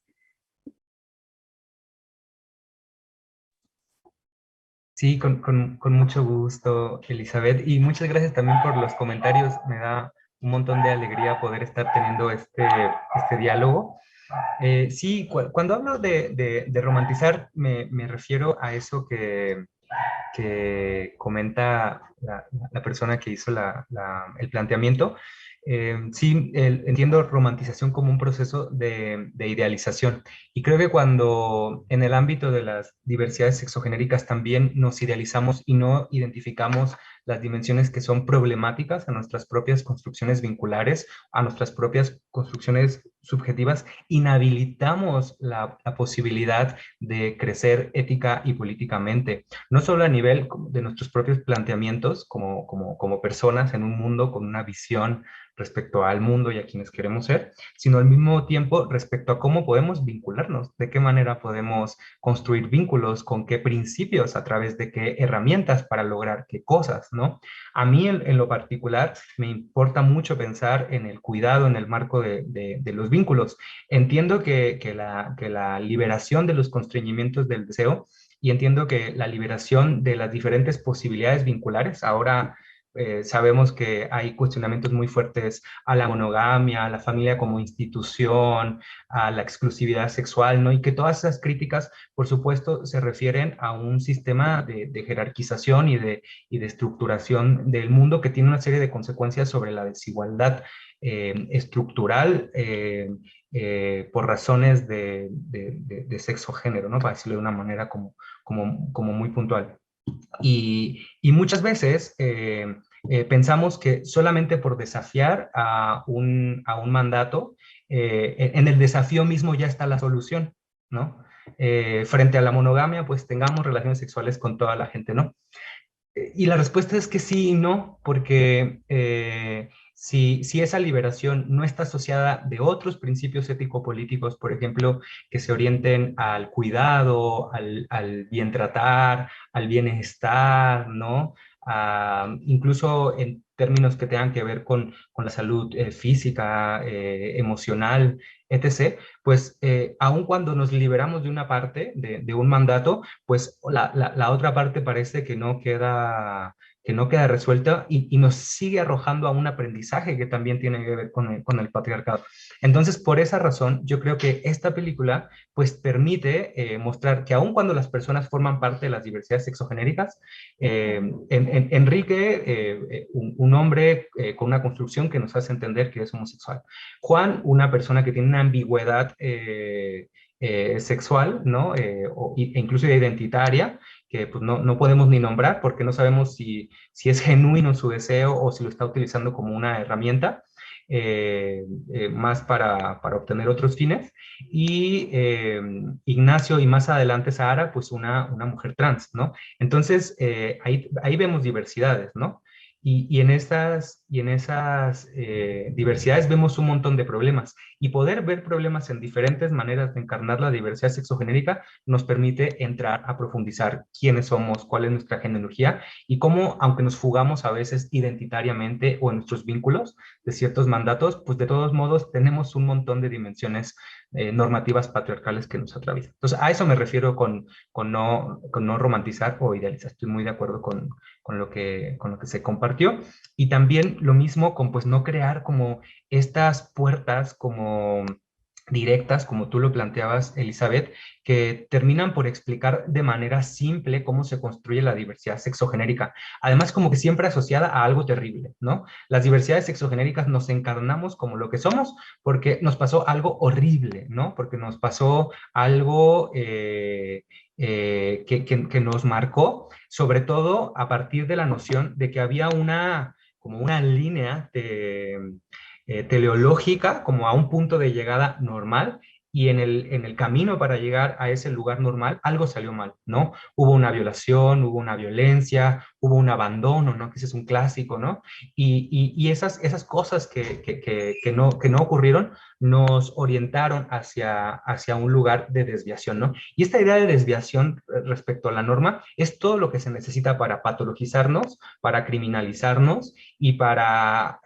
Sí, con mucho gusto, Elizabeth, y muchas gracias también por los comentarios. Me da un montón de alegría poder estar teniendo este diálogo. Sí, cuando hablo de romantizar, me refiero a eso que comenta la persona que hizo el planteamiento. Sí, entiendo romantización como un proceso de idealización. Y creo que cuando en el ámbito de las diversidades sexogenéricas también nos idealizamos y no identificamos las dimensiones que son problemáticas a nuestras propias construcciones vinculares, a nuestras propias construcciones subjetivas, inhabilitamos la posibilidad de crecer ética y políticamente, no solo a nivel de nuestros propios planteamientos como personas en un mundo con una visión respecto al mundo y a quienes queremos ser, sino al mismo tiempo respecto a cómo podemos vincularnos, de qué manera podemos construir vínculos, con qué principios, a través de qué herramientas para lograr qué cosas, ¿no? A mí en lo particular me importa mucho pensar en el cuidado en el marco de los vínculos. Entiendo que la liberación de los constreñimientos del deseo y entiendo que la liberación de las diferentes posibilidades vinculares, ahora sabemos que hay cuestionamientos muy fuertes a la monogamia, a la familia como institución, a la exclusividad sexual, ¿no? Y que todas esas críticas, por supuesto, se refieren a un sistema de jerarquización y de estructuración del mundo que tiene una serie de consecuencias sobre la desigualdad estructural por razones de sexo género, ¿no? Para decirlo de una manera como muy puntual. Y muchas veces pensamos que solamente por desafiar a un mandato, en el desafío mismo ya está la solución, ¿no? Frente a la monogamia, pues tengamos relaciones sexuales con toda la gente, ¿no? Y la respuesta es que sí y no, porque si esa liberación no está asociada de otros principios ético-políticos, por ejemplo, que se orienten al cuidado, al bien tratar, al bienestar, ¿no? Incluso en términos que tengan que ver con la salud física, emocional, etc., pues aun cuando nos liberamos de una parte, de un mandato, pues la otra parte parece que no queda resuelta y nos sigue arrojando a un aprendizaje que también tiene que ver con el patriarcado. Entonces, por esa razón, yo creo que esta película pues permite mostrar que aun cuando las personas forman parte de las diversidades sexogenéricas, Enrique, un hombre con una construcción que nos hace entender que es homosexual. Juan, una persona que tiene una ambigüedad sexual, ¿no? E incluso identitaria, que pues no podemos ni nombrar porque no sabemos si es genuino su deseo o si lo está utilizando como una herramienta. más para obtener otros fines, y Ignacio y más adelante Sahara, pues una mujer trans, ¿no? Entonces, ahí vemos diversidades, ¿no? Y en esas diversidades vemos un montón de problemas. Y poder ver problemas en diferentes maneras de encarnar la diversidad sexogenérica nos permite entrar a profundizar quiénes somos, cuál es nuestra genealogía y cómo, aunque nos fugamos a veces identitariamente o en nuestros vínculos de ciertos mandatos, pues de todos modos tenemos un montón de dimensiones normativas patriarcales que nos atraviesan. Entonces, a eso me refiero con no romantizar o idealizar. Estoy muy de acuerdo con lo que se compartió. Y también lo mismo con pues no crear como estas puertas como directas, como tú lo planteabas, Elizabeth, que terminan por explicar de manera simple cómo se construye la diversidad sexogenérica. Además, como que siempre asociada a algo terrible, ¿no? Las diversidades sexogenéricas nos encarnamos como lo que somos porque nos pasó algo horrible, ¿no? Porque nos pasó algo que nos marcó, sobre todo a partir de la noción de que había como una línea teleológica, como a un punto de llegada normal, y en el camino para llegar a ese lugar normal, algo salió mal, ¿no? Hubo una violación, hubo una violencia, hubo un abandono, ¿no? Que ese es un clásico, ¿no? Y esas cosas que no ocurrieron nos orientaron hacia un lugar de desviación, ¿no? Y esta idea de desviación respecto a la norma es todo lo que se necesita para patologizarnos, para criminalizarnos y para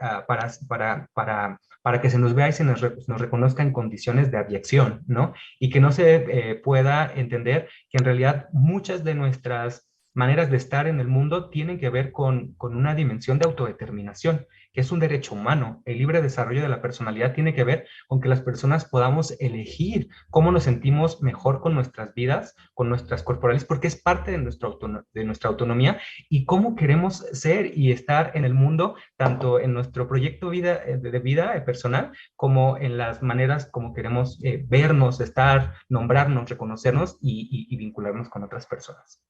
que se nos vea y nos reconozca en condiciones de abyección, ¿no? Y que no se pueda entender que en realidad muchas de nuestras maneras de estar en el mundo tienen que ver con una dimensión de autodeterminación, que es un derecho humano. El libre desarrollo de la personalidad tiene que ver con que las personas podamos elegir cómo nos sentimos mejor con nuestras vidas, con nuestras corporales, porque es parte de nuestra autonomía y cómo queremos ser y estar en el mundo, tanto en nuestro proyecto de vida personal, como en las maneras como queremos vernos, estar, nombrarnos, reconocernos y vincularnos con otras personas.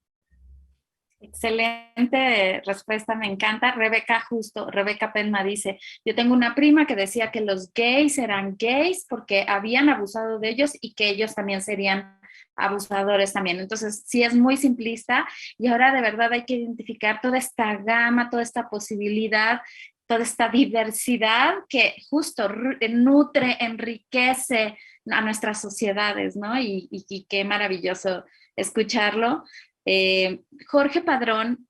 Excelente respuesta, me encanta. Rebeca Penma dice, yo tengo una prima que decía que los gays eran gays porque habían abusado de ellos y que ellos también serían abusadores también. Entonces, sí es muy simplista y ahora de verdad hay que identificar toda esta gama, toda esta posibilidad, toda esta diversidad que justo nutre, enriquece a nuestras sociedades, ¿no? Y qué maravilloso escucharlo. Jorge Padrón,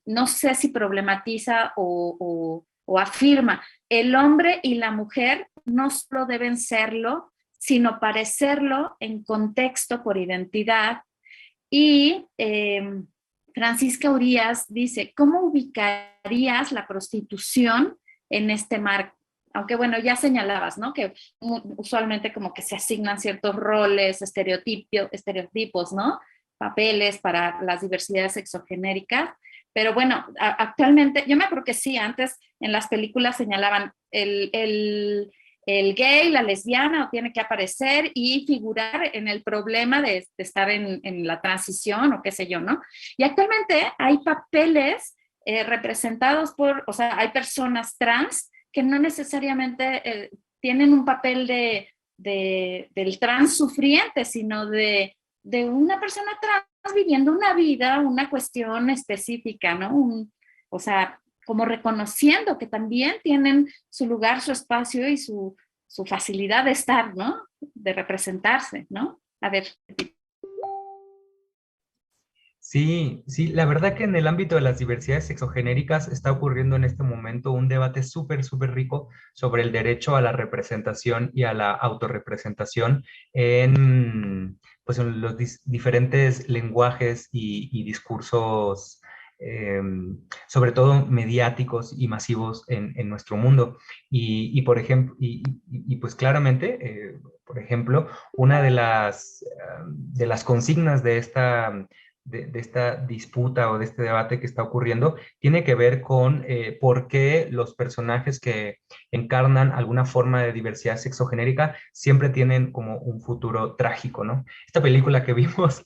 no sé si problematiza o afirma, el hombre y la mujer no solo deben serlo, sino parecerlo en contexto por identidad. Y Francisca Urías dice, ¿cómo ubicarías la prostitución en este marco? Aunque bueno, ya señalabas, ¿no? Que usualmente como que se asignan ciertos roles, estereotipos, ¿no? Papeles para las diversidades sexogenéricas. Pero bueno, actualmente, yo me acuerdo que sí, antes en las películas señalaban el gay, la lesbiana, o tiene que aparecer y figurar en el problema de estar en la transición o qué sé yo, ¿no? Y actualmente hay papeles representados o sea, hay personas trans que no necesariamente tienen un papel del trans sufriente, sino de una persona trans viviendo una vida, una cuestión específica, ¿no? O sea, como reconociendo que también tienen su lugar, su espacio y su facilidad de estar, ¿no? De representarse, ¿no? A ver. Sí, sí, la verdad que en el ámbito de las diversidades sexogenéricas está ocurriendo en este momento un debate súper rico sobre el derecho a la representación y a la autorrepresentación pues en los diferentes lenguajes y discursos, sobre todo mediáticos y masivos en nuestro mundo. Por ejemplo, pues claramente, por ejemplo, una de las consignas de esta disputa o de este debate que está ocurriendo tiene que ver con por qué los personajes que encarnan alguna forma de diversidad sexogenérica siempre tienen como un futuro trágico, ¿no? Esta película que vimos,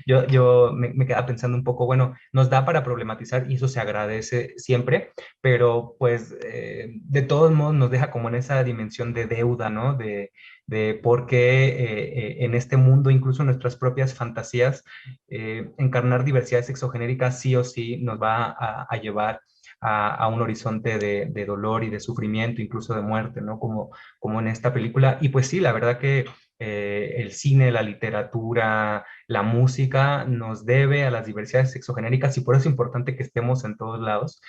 yo me quedaba pensando un poco, bueno, nos da para problematizar y eso se agradece siempre, pero pues de todos modos nos deja como en esa dimensión de deuda, ¿no? De por qué en este mundo, incluso nuestras propias fantasías, encarnar diversidades sexogenéricas sí o sí nos va a llevar a un horizonte de dolor y de sufrimiento, incluso de muerte, ¿no? Como en esta película. Y pues sí, la verdad que el cine, la literatura, la música nos debe a las diversidades sexogenéricas y por eso es importante que estemos en todos lados.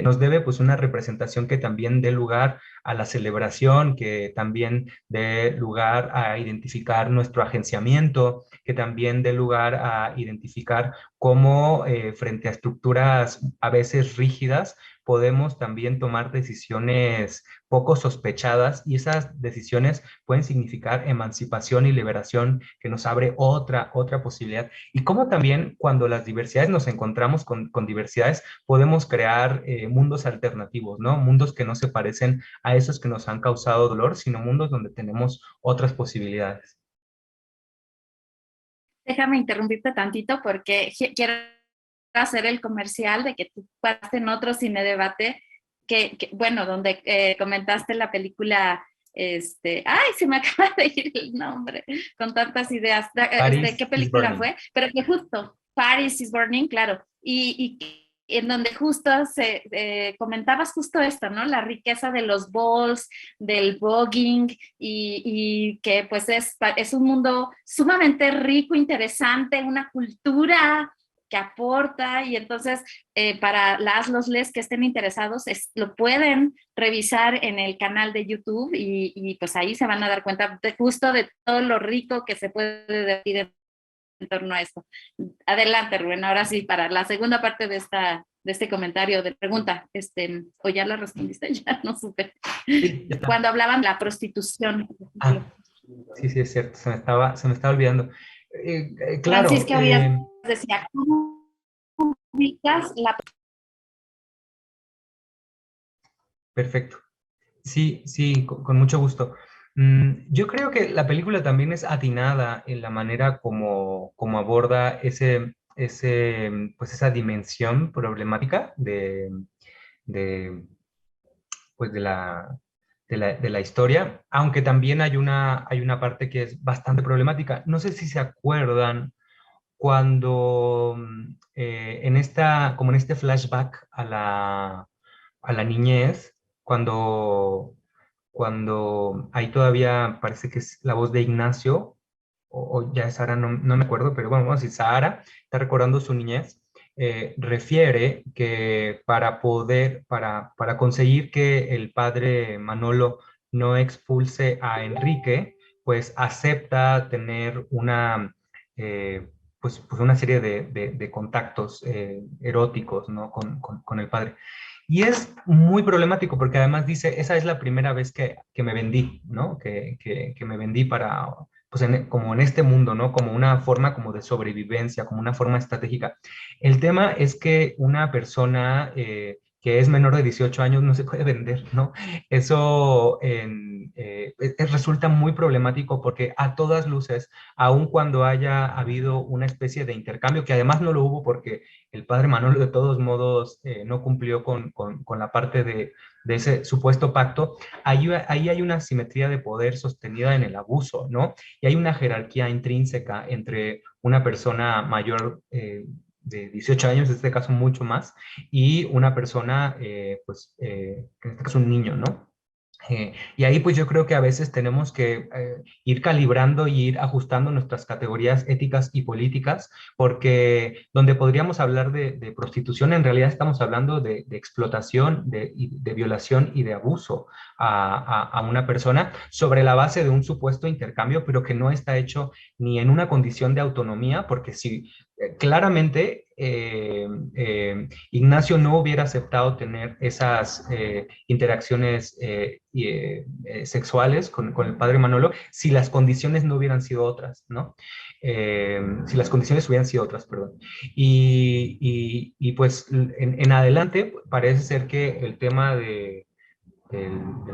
Nos debe pues una representación que también dé lugar a la celebración, que también dé lugar a identificar nuestro agenciamiento, que también dé lugar a identificar cómo frente a estructuras a veces rígidas podemos también tomar decisiones poco sospechadas y esas decisiones pueden significar emancipación y liberación que nos abre otra posibilidad. Y cómo también cuando las diversidades nos encontramos con diversidades podemos crear mundos alternativos, ¿no? Mundos que no se parecen a esos que nos han causado dolor, sino mundos donde tenemos otras posibilidades. Déjame interrumpirte tantito porque quiero hacer el comercial de que tú pasaste en otro cine debate bueno, donde comentaste la película, ay, se me acaba de ir el nombre, con tantas ideas, ¿qué Paris is película Burning. fue? Pero que justo, Paris is Burning, claro, y en donde justo comentabas justo esto, ¿no? La riqueza de los balls, del voguing, y que pues es un mundo sumamente rico, interesante, una cultura que aporta, y entonces para los les que estén interesados lo pueden revisar en el canal de YouTube y pues ahí se van a dar cuenta justo de todo lo rico que se puede decir en torno a esto. Adelante, Rubén, ahora sí, para la segunda parte de este comentario, de pregunta, o ya la respondiste, ya no supe. Sí, ya está. Cuando hablaban de la prostitución. Ah, sí, sí, es cierto, se me estaba olvidando. Claro, Francisca Urias decía, ¿cómo ubicas la... perfecto. Sí, sí, con mucho gusto. Yo creo que la película también es atinada en la manera como aborda pues esa dimensión problemática de, pues de la historia, aunque también hay una parte que es bastante problemática. No sé si se acuerdan cuando como en este flashback a la niñez, cuando ahí todavía parece que es la voz de Ignacio, o ya es Sara, no me acuerdo, pero bueno, vamos a decir, Sara está recordando su niñez, refiere que para conseguir que el padre Manolo no expulse a Enrique, pues acepta tener pues una serie de contactos eróticos, ¿no? con el padre. Y es muy problemático porque además dice, esa es la primera vez que me vendí, ¿no? Que me vendí para, pues como en este mundo, ¿no? Como una forma como de sobrevivencia, como una forma estratégica. El tema es que una persona que es menor de 18 años no se puede vender, ¿no? Eso resulta muy problemático porque a todas luces, aun cuando haya habido una especie de intercambio, que además no lo hubo porque el padre Manolo de todos modos no cumplió con la parte de ese supuesto pacto, ahí hay una simetría de poder sostenida en el abuso, ¿no? Y hay una jerarquía intrínseca entre una persona mayor de 18 años, en este caso mucho más, y una persona, que en este caso un niño, ¿no? Y ahí pues yo creo que a veces tenemos que ir calibrando y ir ajustando nuestras categorías éticas y políticas, porque donde podríamos hablar de prostitución, en realidad estamos hablando de explotación, de violación y de abuso a una persona sobre la base de un supuesto intercambio, pero que no está hecho ni en una condición de autonomía, porque si claramente Ignacio no hubiera aceptado tener esas interacciones sexuales con el padre Manolo si las condiciones no hubieran sido otras, ¿no? Si las condiciones hubieran sido otras, perdón. Y pues en adelante parece ser que el tema del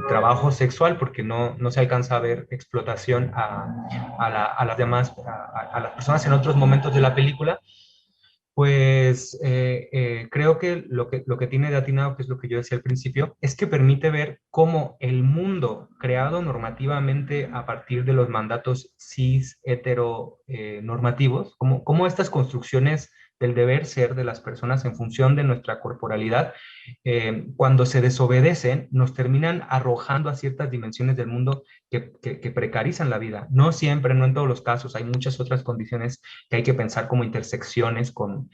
trabajo sexual, porque no se alcanza a ver explotación a las demás, a las personas en otros momentos de la película, pues creo que lo que tiene de atinado, que es lo que yo decía al principio, es que permite ver cómo el mundo creado normativamente a partir de los mandatos cis hetero normativos, cómo estas construcciones del deber ser de las personas en función de nuestra corporalidad, cuando se desobedecen, nos terminan arrojando a ciertas dimensiones del mundo que precarizan la vida. No siempre, no en todos los casos, hay muchas otras condiciones que hay que pensar como intersecciones con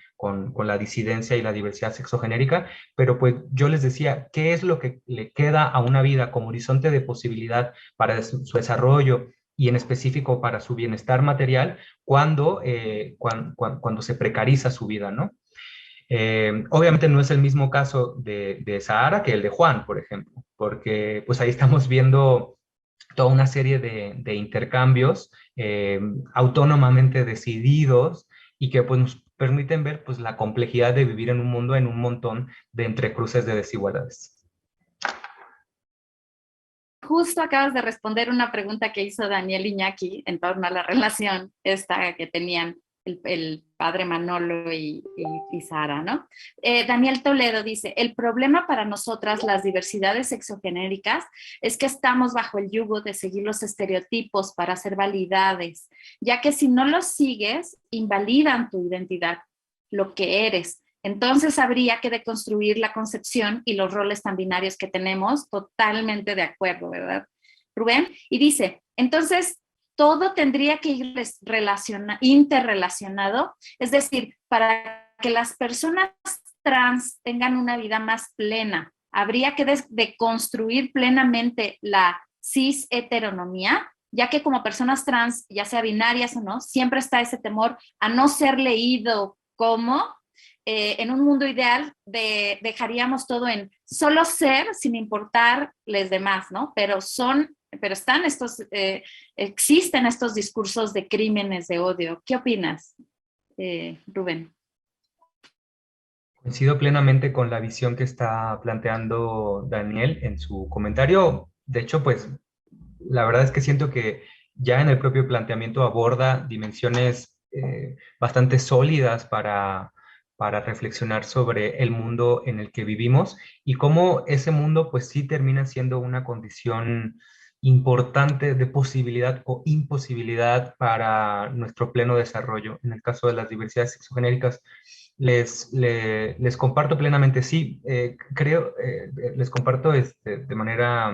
la disidencia y la diversidad sexogenérica, pero pues yo les decía, ¿qué es lo que le queda a una vida como horizonte de posibilidad para su desarrollo y en específico para su bienestar material cuando se precariza su vida, ¿no? Obviamente no es el mismo caso de Sahara que el de Juan, por ejemplo, porque pues ahí estamos viendo toda una serie de intercambios autónomamente decididos y que pues, nos permiten ver pues, la complejidad de vivir en un mundo en un montón de entrecruces de desigualdades. Justo acabas de responder una pregunta que hizo Daniel Iñaki en torno a la relación esta que tenían el padre Manolo y Sara, ¿no? Daniel Toledo dice, el problema para nosotras, las diversidades sexogenéricas, es que estamos bajo el yugo de seguir los estereotipos para ser validades, ya que si no los sigues, invalidan tu identidad, lo que eres. Entonces habría que deconstruir la concepción y los roles tan binarios que tenemos, totalmente de acuerdo, ¿verdad, Rubén? Y dice, entonces todo tendría que ir interrelacionado, es decir, para que las personas trans tengan una vida más plena, habría que deconstruir plenamente la cis heteronomía, ya que como personas trans, ya sea binarias o no, siempre está ese temor a no ser leído como en un mundo ideal dejaríamos todo en solo ser sin importarles demás, ¿no? Pero están existen estos discursos de crímenes de odio. ¿Qué opinas, Rubén? Coincido plenamente con la visión que está planteando Daniel en su comentario. De hecho, pues la verdad es que siento que ya en el propio planteamiento aborda dimensiones bastante sólidas para reflexionar sobre el mundo en el que vivimos y cómo ese mundo pues sí termina siendo una condición importante de posibilidad o imposibilidad para nuestro pleno desarrollo. En el caso de las diversidades sexogenéricas, les comparto plenamente, sí, les comparto de manera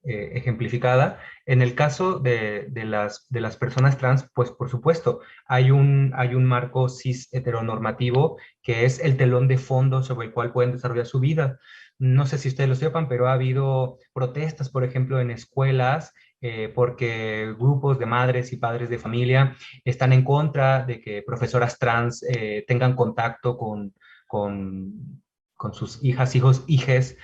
ejemplificada. En el caso de las personas trans, pues por supuesto, hay un marco cis heteronormativo que es el telón de fondo sobre el cual pueden desarrollar su vida. No sé si ustedes lo sepan, pero ha habido protestas, por ejemplo, en escuelas, porque grupos de madres y padres de familia están en contra de que profesoras trans tengan contacto con, con sus hijas, hijos, hijes,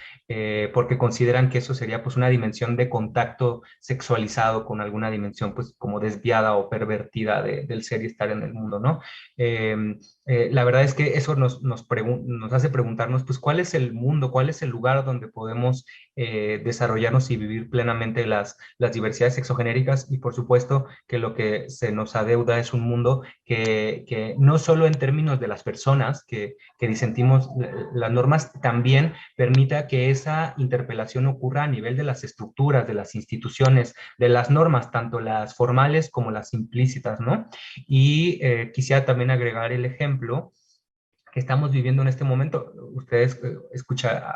porque consideran que eso sería pues una dimensión de contacto sexualizado con alguna dimensión pues como desviada o pervertida del ser y estar en el mundo, ¿no? Eh, la verdad es que eso nos hace preguntarnos pues cuál es el mundo, cuál es el lugar donde podemos desarrollarnos y vivir plenamente las diversidades sexogenéricas y por supuesto que lo que se nos adeuda es un mundo que no solo en términos de las personas que disentimos las normas, también permita que esa interpelación ocurra a nivel de las estructuras, de las instituciones, de las normas, tanto las formales como las implícitas, ¿no? Y quisiera también agregar el ejemplo que estamos viviendo en este momento. Ustedes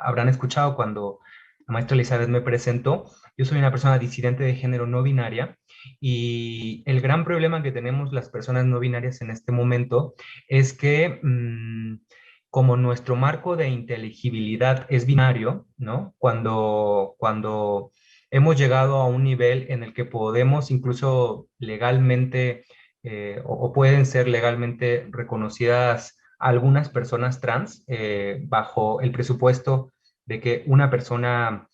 habrán escuchado cuando la maestra Elizabeth me presentó. Yo soy una persona disidente de género no binaria y el gran problema que tenemos las personas no binarias en este momento es que como nuestro marco de inteligibilidad es binario, ¿no? Cuando hemos llegado a un nivel en el que podemos incluso legalmente o pueden ser legalmente reconocidas algunas personas trans bajo el presupuesto de que una persona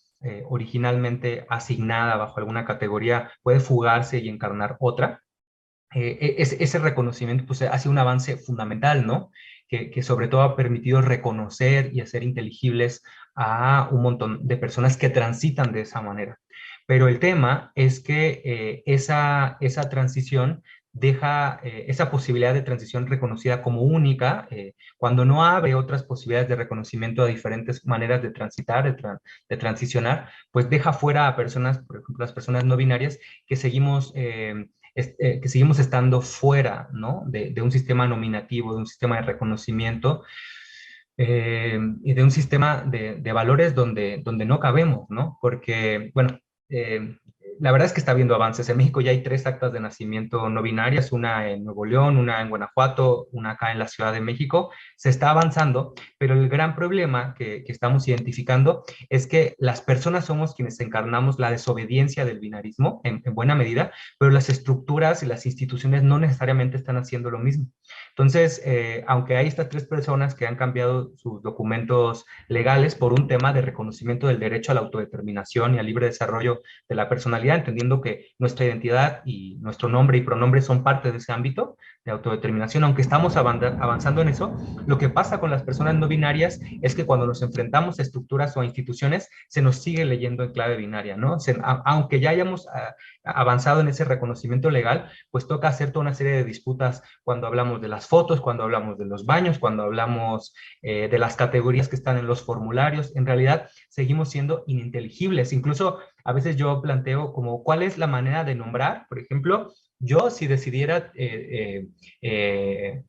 originalmente asignada bajo alguna categoría puede fugarse y encarnar otra. Ese reconocimiento pues, ha sido un avance fundamental, ¿no? Que sobre todo ha permitido reconocer y hacer inteligibles a un montón de personas que transitan de esa manera. Pero el tema es que esa transición deja esa posibilidad de transición reconocida como única, cuando no abre otras posibilidades de reconocimiento a diferentes maneras de transitar, de transicionar, pues deja fuera a personas, por ejemplo, las personas no binarias, que seguimos estando fuera, ¿no? De un sistema nominativo, de un sistema de reconocimiento y de un sistema de valores donde no cabemos, ¿no? Porque, bueno, eh, la verdad es que está habiendo avances. En México ya hay 3 actas de nacimiento no binarias, una en Nuevo León, una en Guanajuato, una acá en la Ciudad de México. Se está avanzando, pero el gran problema que estamos identificando es que las personas somos quienes encarnamos la desobediencia del binarismo en buena medida, pero las estructuras y las instituciones no necesariamente están haciendo lo mismo. Entonces, aunque hay estas 3 personas que han cambiado sus documentos legales por un tema de reconocimiento del derecho a la autodeterminación y al libre desarrollo de la personalidad, entendiendo que nuestra identidad y nuestro nombre y pronombre son parte de ese ámbito de autodeterminación, aunque estamos avanzando en eso, lo que pasa con las personas no binarias es que cuando nos enfrentamos a estructuras o a instituciones, se nos sigue leyendo en clave binaria, ¿no? Aunque ya hayamos avanzado en ese reconocimiento legal, pues toca hacer toda una serie de disputas cuando hablamos de las fotos, cuando hablamos de los baños, cuando hablamos de las categorías que están en los formularios. En realidad, seguimos siendo ininteligibles. Incluso a veces yo planteo como cuál es la manera de nombrar, por ejemplo, yo si decidiera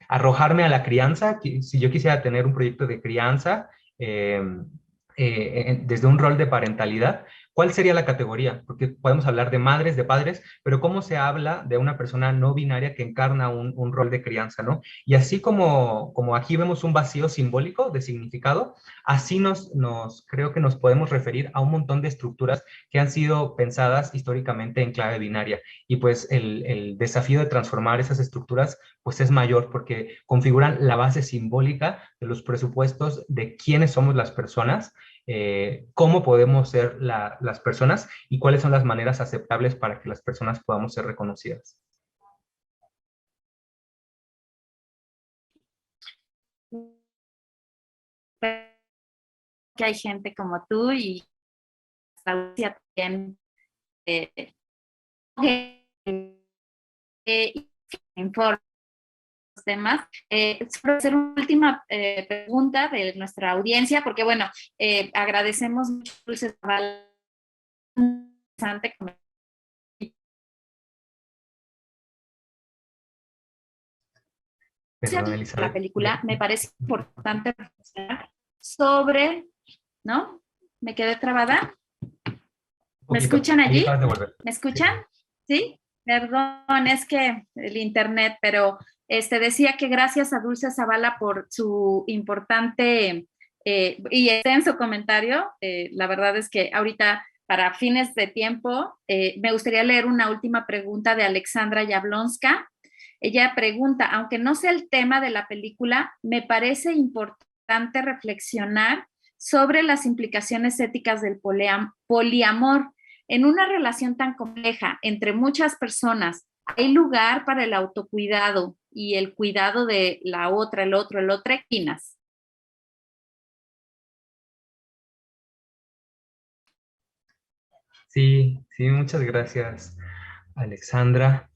arrojarme a la crianza, si yo quisiera tener un proyecto de crianza, desde un rol de parentalidad, ¿cuál sería la categoría? Porque podemos hablar de madres, de padres, pero ¿cómo se habla de una persona no binaria que encarna un rol de crianza, ¿no? Y así como aquí vemos un vacío simbólico de significado, así creo que nos podemos referir a un montón de estructuras que han sido pensadas históricamente en clave binaria. Y pues el desafío de transformar esas estructuras pues es mayor porque configuran la base simbólica de los presupuestos de quiénes somos las personas, cómo podemos ser las personas y cuáles son las maneras aceptables para que las personas podamos ser reconocidas. Que hay gente como tú y también que informa los temas. Solo hacer una última pregunta de nuestra audiencia, porque bueno, agradecemos mucho Dulce Zavala, interesante Perdón, la Elizabeth. película. Me parece importante reflexionar sobre, ¿no? ¿Me quedé trabada? ¿Me escuchan Ahí allí? acabas de volver. ¿Me escuchan? ¿Sí? Perdón, es que el internet, pero decía que gracias a Dulce Zavala por su importante y extenso comentario. La verdad es que ahorita, para fines de tiempo, me gustaría leer una última pregunta de Alexandra Yablonska. Ella pregunta, aunque no sea el tema de la película, me parece importante reflexionar sobre las implicaciones éticas del poliamor. En una relación tan compleja entre muchas personas, ¿hay lugar para el autocuidado y el cuidado de la otra, el otro, el otro? Equinas. Sí, sí, muchas gracias, Alexandra.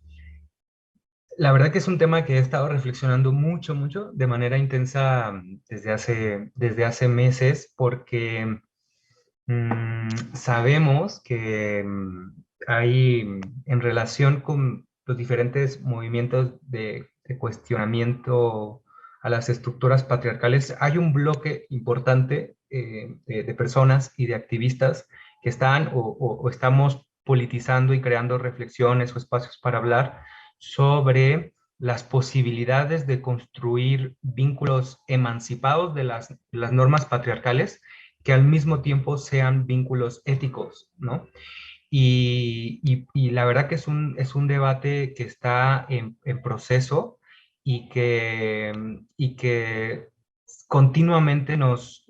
La verdad que es un tema que he estado reflexionando mucho, mucho, de manera intensa desde hace meses, porque sabemos que hay, en relación con los diferentes movimientos de cuestionamiento a las estructuras patriarcales, hay un bloque importante de personas y de activistas que están o estamos politizando y creando reflexiones o espacios para hablar sobre las posibilidades de construir vínculos emancipados de las normas patriarcales que al mismo tiempo sean vínculos éticos, ¿no? Y la verdad que es un debate que está en proceso y que continuamente nos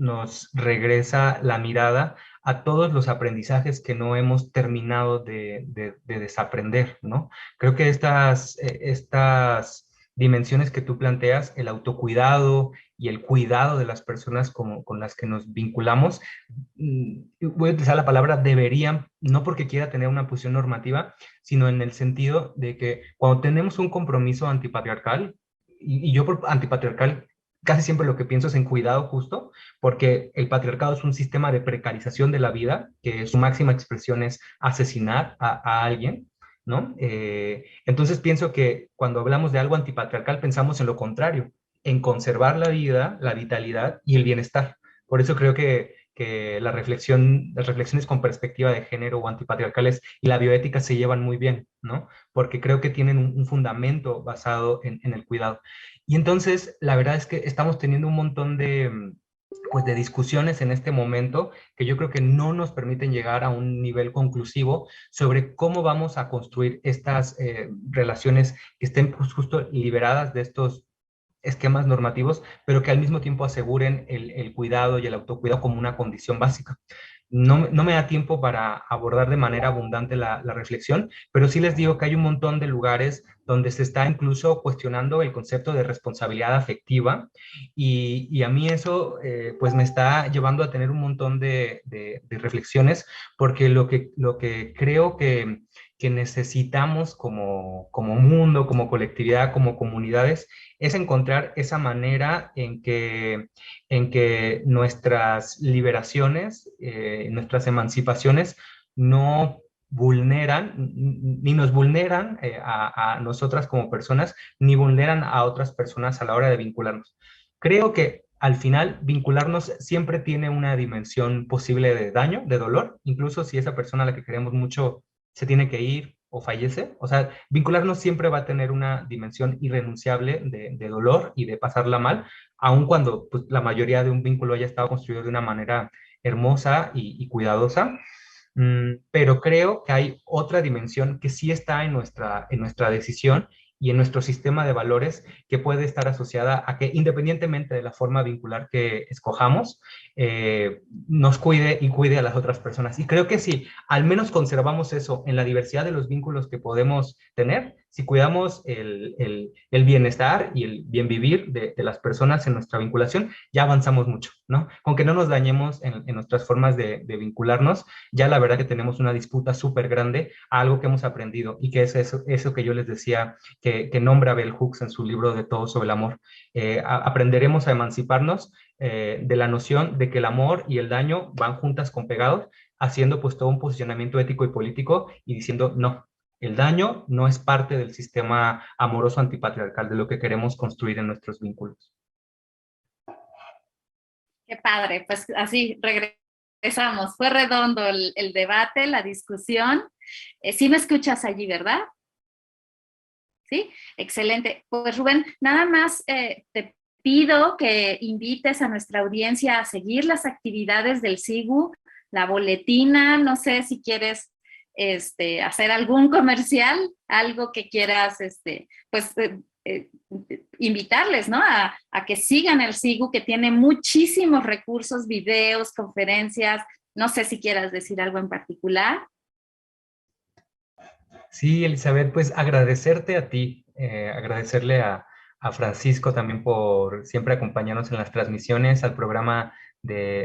regresa la mirada a todos los aprendizajes que no hemos terminado de desaprender, ¿no? Creo que estas dimensiones que tú planteas, el autocuidado y el cuidado de las personas con las que nos vinculamos, voy a utilizar la palabra deberían, no porque quiera tener una posición normativa, sino en el sentido de que cuando tenemos un compromiso antipatriarcal, y yo por antipatriarcal casi siempre lo que pienso es en cuidado justo, porque el patriarcado es un sistema de precarización de la vida, que su máxima expresión es asesinar a alguien, ¿no? Entonces pienso que cuando hablamos de algo antipatriarcal pensamos en lo contrario, en conservar la vida, la vitalidad y el bienestar. Por eso creo que las reflexiones con perspectiva de género o antipatriarcales y la bioética se llevan muy bien, ¿no? Porque creo que tienen un fundamento basado en el cuidado. Y entonces, la verdad es que estamos teniendo un montón pues de discusiones en este momento que yo creo que no nos permiten llegar a un nivel conclusivo sobre cómo vamos a construir estas relaciones que estén pues, justo liberadas de estos esquemas normativos, pero que al mismo tiempo aseguren el cuidado y el autocuidado como una condición básica. No me da tiempo para abordar de manera abundante la reflexión, pero sí les digo que hay un montón de lugares donde se está incluso cuestionando el concepto de responsabilidad afectiva y a mí eso pues me está llevando a tener un montón de reflexiones porque lo que creo que necesitamos como mundo, como colectividad, como comunidades, es encontrar esa manera en que nuestras liberaciones, nuestras emancipaciones no vulneran, ni nos vulneran a nosotras como personas, ni vulneran a otras personas a la hora de vincularnos. Creo que al final vincularnos siempre tiene una dimensión posible de daño, de dolor, incluso si esa persona a la que queremos mucho se tiene que ir o fallece. O sea, vincularnos siempre va a tener una dimensión irrenunciable de dolor y de pasarla mal, aun cuando pues, la mayoría de un vínculo haya estado construido de una manera hermosa y cuidadosa. Pero creo que hay otra dimensión que sí está en nuestra decisión y en nuestro sistema de valores que puede estar asociada a que independientemente de la forma vincular que escojamos, nos cuide y cuide a las otras personas. Y creo que si al menos conservamos eso en la diversidad de los vínculos que podemos tener, si cuidamos el bienestar y el bien vivir de las personas en nuestra vinculación, ya avanzamos mucho, ¿no? Aunque no nos dañemos en nuestras formas de vincularnos, ya la verdad que tenemos una disputa súper grande a algo que hemos aprendido y que es eso que yo les decía que nombra Bell Hooks en su libro de Todo sobre el amor. Aprenderemos a emanciparnos de la noción de que el amor y el daño van juntas con pegados, haciendo pues todo un posicionamiento ético y político y diciendo no. El daño no es parte del sistema amoroso antipatriarcal de lo que queremos construir en nuestros vínculos. Qué padre, pues así regresamos. Fue redondo el debate, la discusión. Sí me escuchas allí, ¿verdad? Sí, excelente. Pues Rubén, nada más te pido que invites a nuestra audiencia a seguir las actividades del SIGU, la boletina, no sé si quieres hacer algún comercial, algo que quieras, pues invitarles, ¿no? A que sigan el SIGU, que tiene muchísimos recursos, videos, conferencias. No sé si quieras decir algo en particular. Sí, Elizabeth, pues agradecerte a ti, agradecerle a Francisco también por siempre acompañarnos en las transmisiones, al programa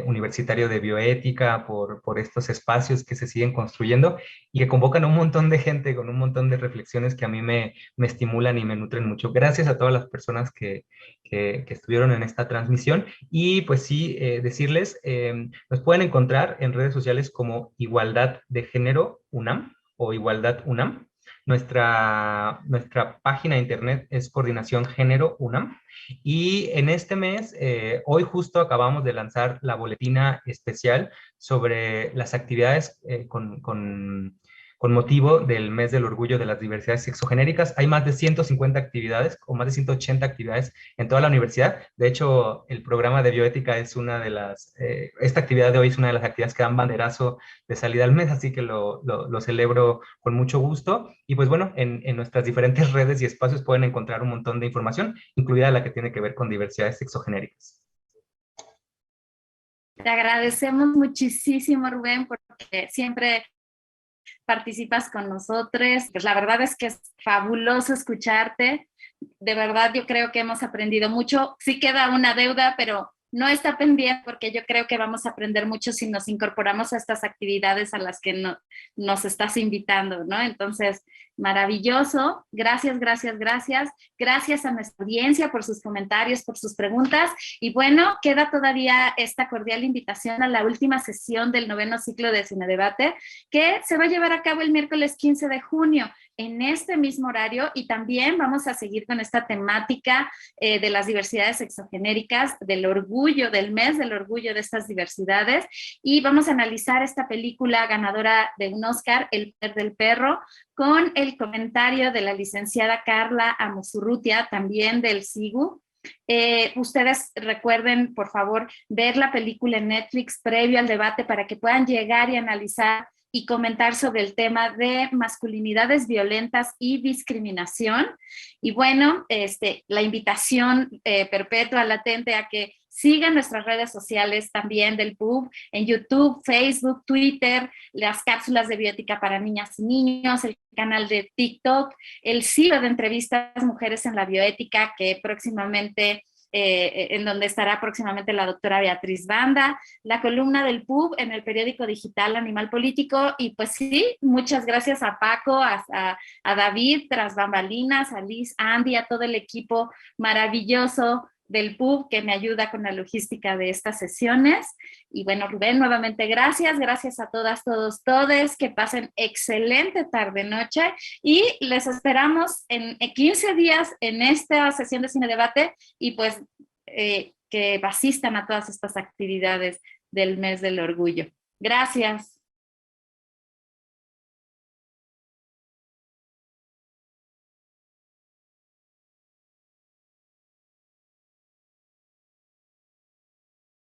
universitario de bioética, por estos espacios que se siguen construyendo y que convocan a un montón de gente con un montón de reflexiones que a mí me estimulan y me nutren mucho. Gracias a todas las personas que estuvieron en esta transmisión y pues sí, decirles, nos pueden encontrar en redes sociales como Igualdad de Género UNAM o Igualdad UNAM. Nuestra página de internet es Coordinación Género UNAM. Y en este mes, hoy justo acabamos de lanzar la boletina especial sobre las actividades con motivo del mes del orgullo de las diversidades sexogenéricas. Hay más de 150 actividades o más de 180 actividades en toda la universidad. De hecho, el programa de bioética es una de las, esta actividad de hoy es una de las actividades que dan banderazo de salida al mes, así que lo celebro con mucho gusto. Y pues bueno, en nuestras diferentes redes y espacios pueden encontrar un montón de información, incluida la que tiene que ver con diversidades sexogenéricas. Te agradecemos muchísimo, Rubén, porque siempre participas con nosotros. Pues la verdad es que es fabuloso escucharte. De verdad, yo creo que hemos aprendido mucho. Sí queda una deuda, pero no está pendiente porque yo creo que vamos a aprender mucho si nos incorporamos a estas actividades a las que nos estás invitando, ¿no? Entonces, maravilloso. Gracias, gracias, gracias. Gracias a nuestra audiencia por sus comentarios, por sus preguntas. Y bueno, queda todavía esta cordial invitación a la última sesión del 9º ciclo de Cine Debate, que se va a llevar a cabo el miércoles 15 de junio en este mismo horario, y también vamos a seguir con esta temática de las diversidades sexogenéricas, del orgullo, del mes del orgullo de estas diversidades, y vamos a analizar esta película ganadora de un Oscar, El poder del perro, con el comentario de la licenciada Carla Amosurrutia, también del SIGU. Ustedes recuerden, por favor, ver la película en Netflix previo al debate para que puedan llegar y analizar y comentar sobre el tema de masculinidades violentas y discriminación. Y bueno, la invitación perpetua, latente, a que sigan nuestras redes sociales también del PUB, en YouTube, Facebook, Twitter, las cápsulas de bioética para niñas y niños, el canal de TikTok, el ciclo de entrevistas Mujeres en la Bioética, que próximamente en donde estará próximamente la doctora Beatriz Banda, la columna del PUB en el periódico digital Animal Político. Y pues sí, muchas gracias a Paco, a David, tras bambalinas, a Liz, a Andy, a todo el equipo maravilloso del PUB que me ayuda con la logística de estas sesiones. Y bueno, Rubén, nuevamente gracias a todas, todos, todes, que pasen excelente tarde-noche, y les esperamos en 15 días en esta sesión de Cine Debate, y pues que asistan a todas estas actividades del mes del orgullo. Gracias.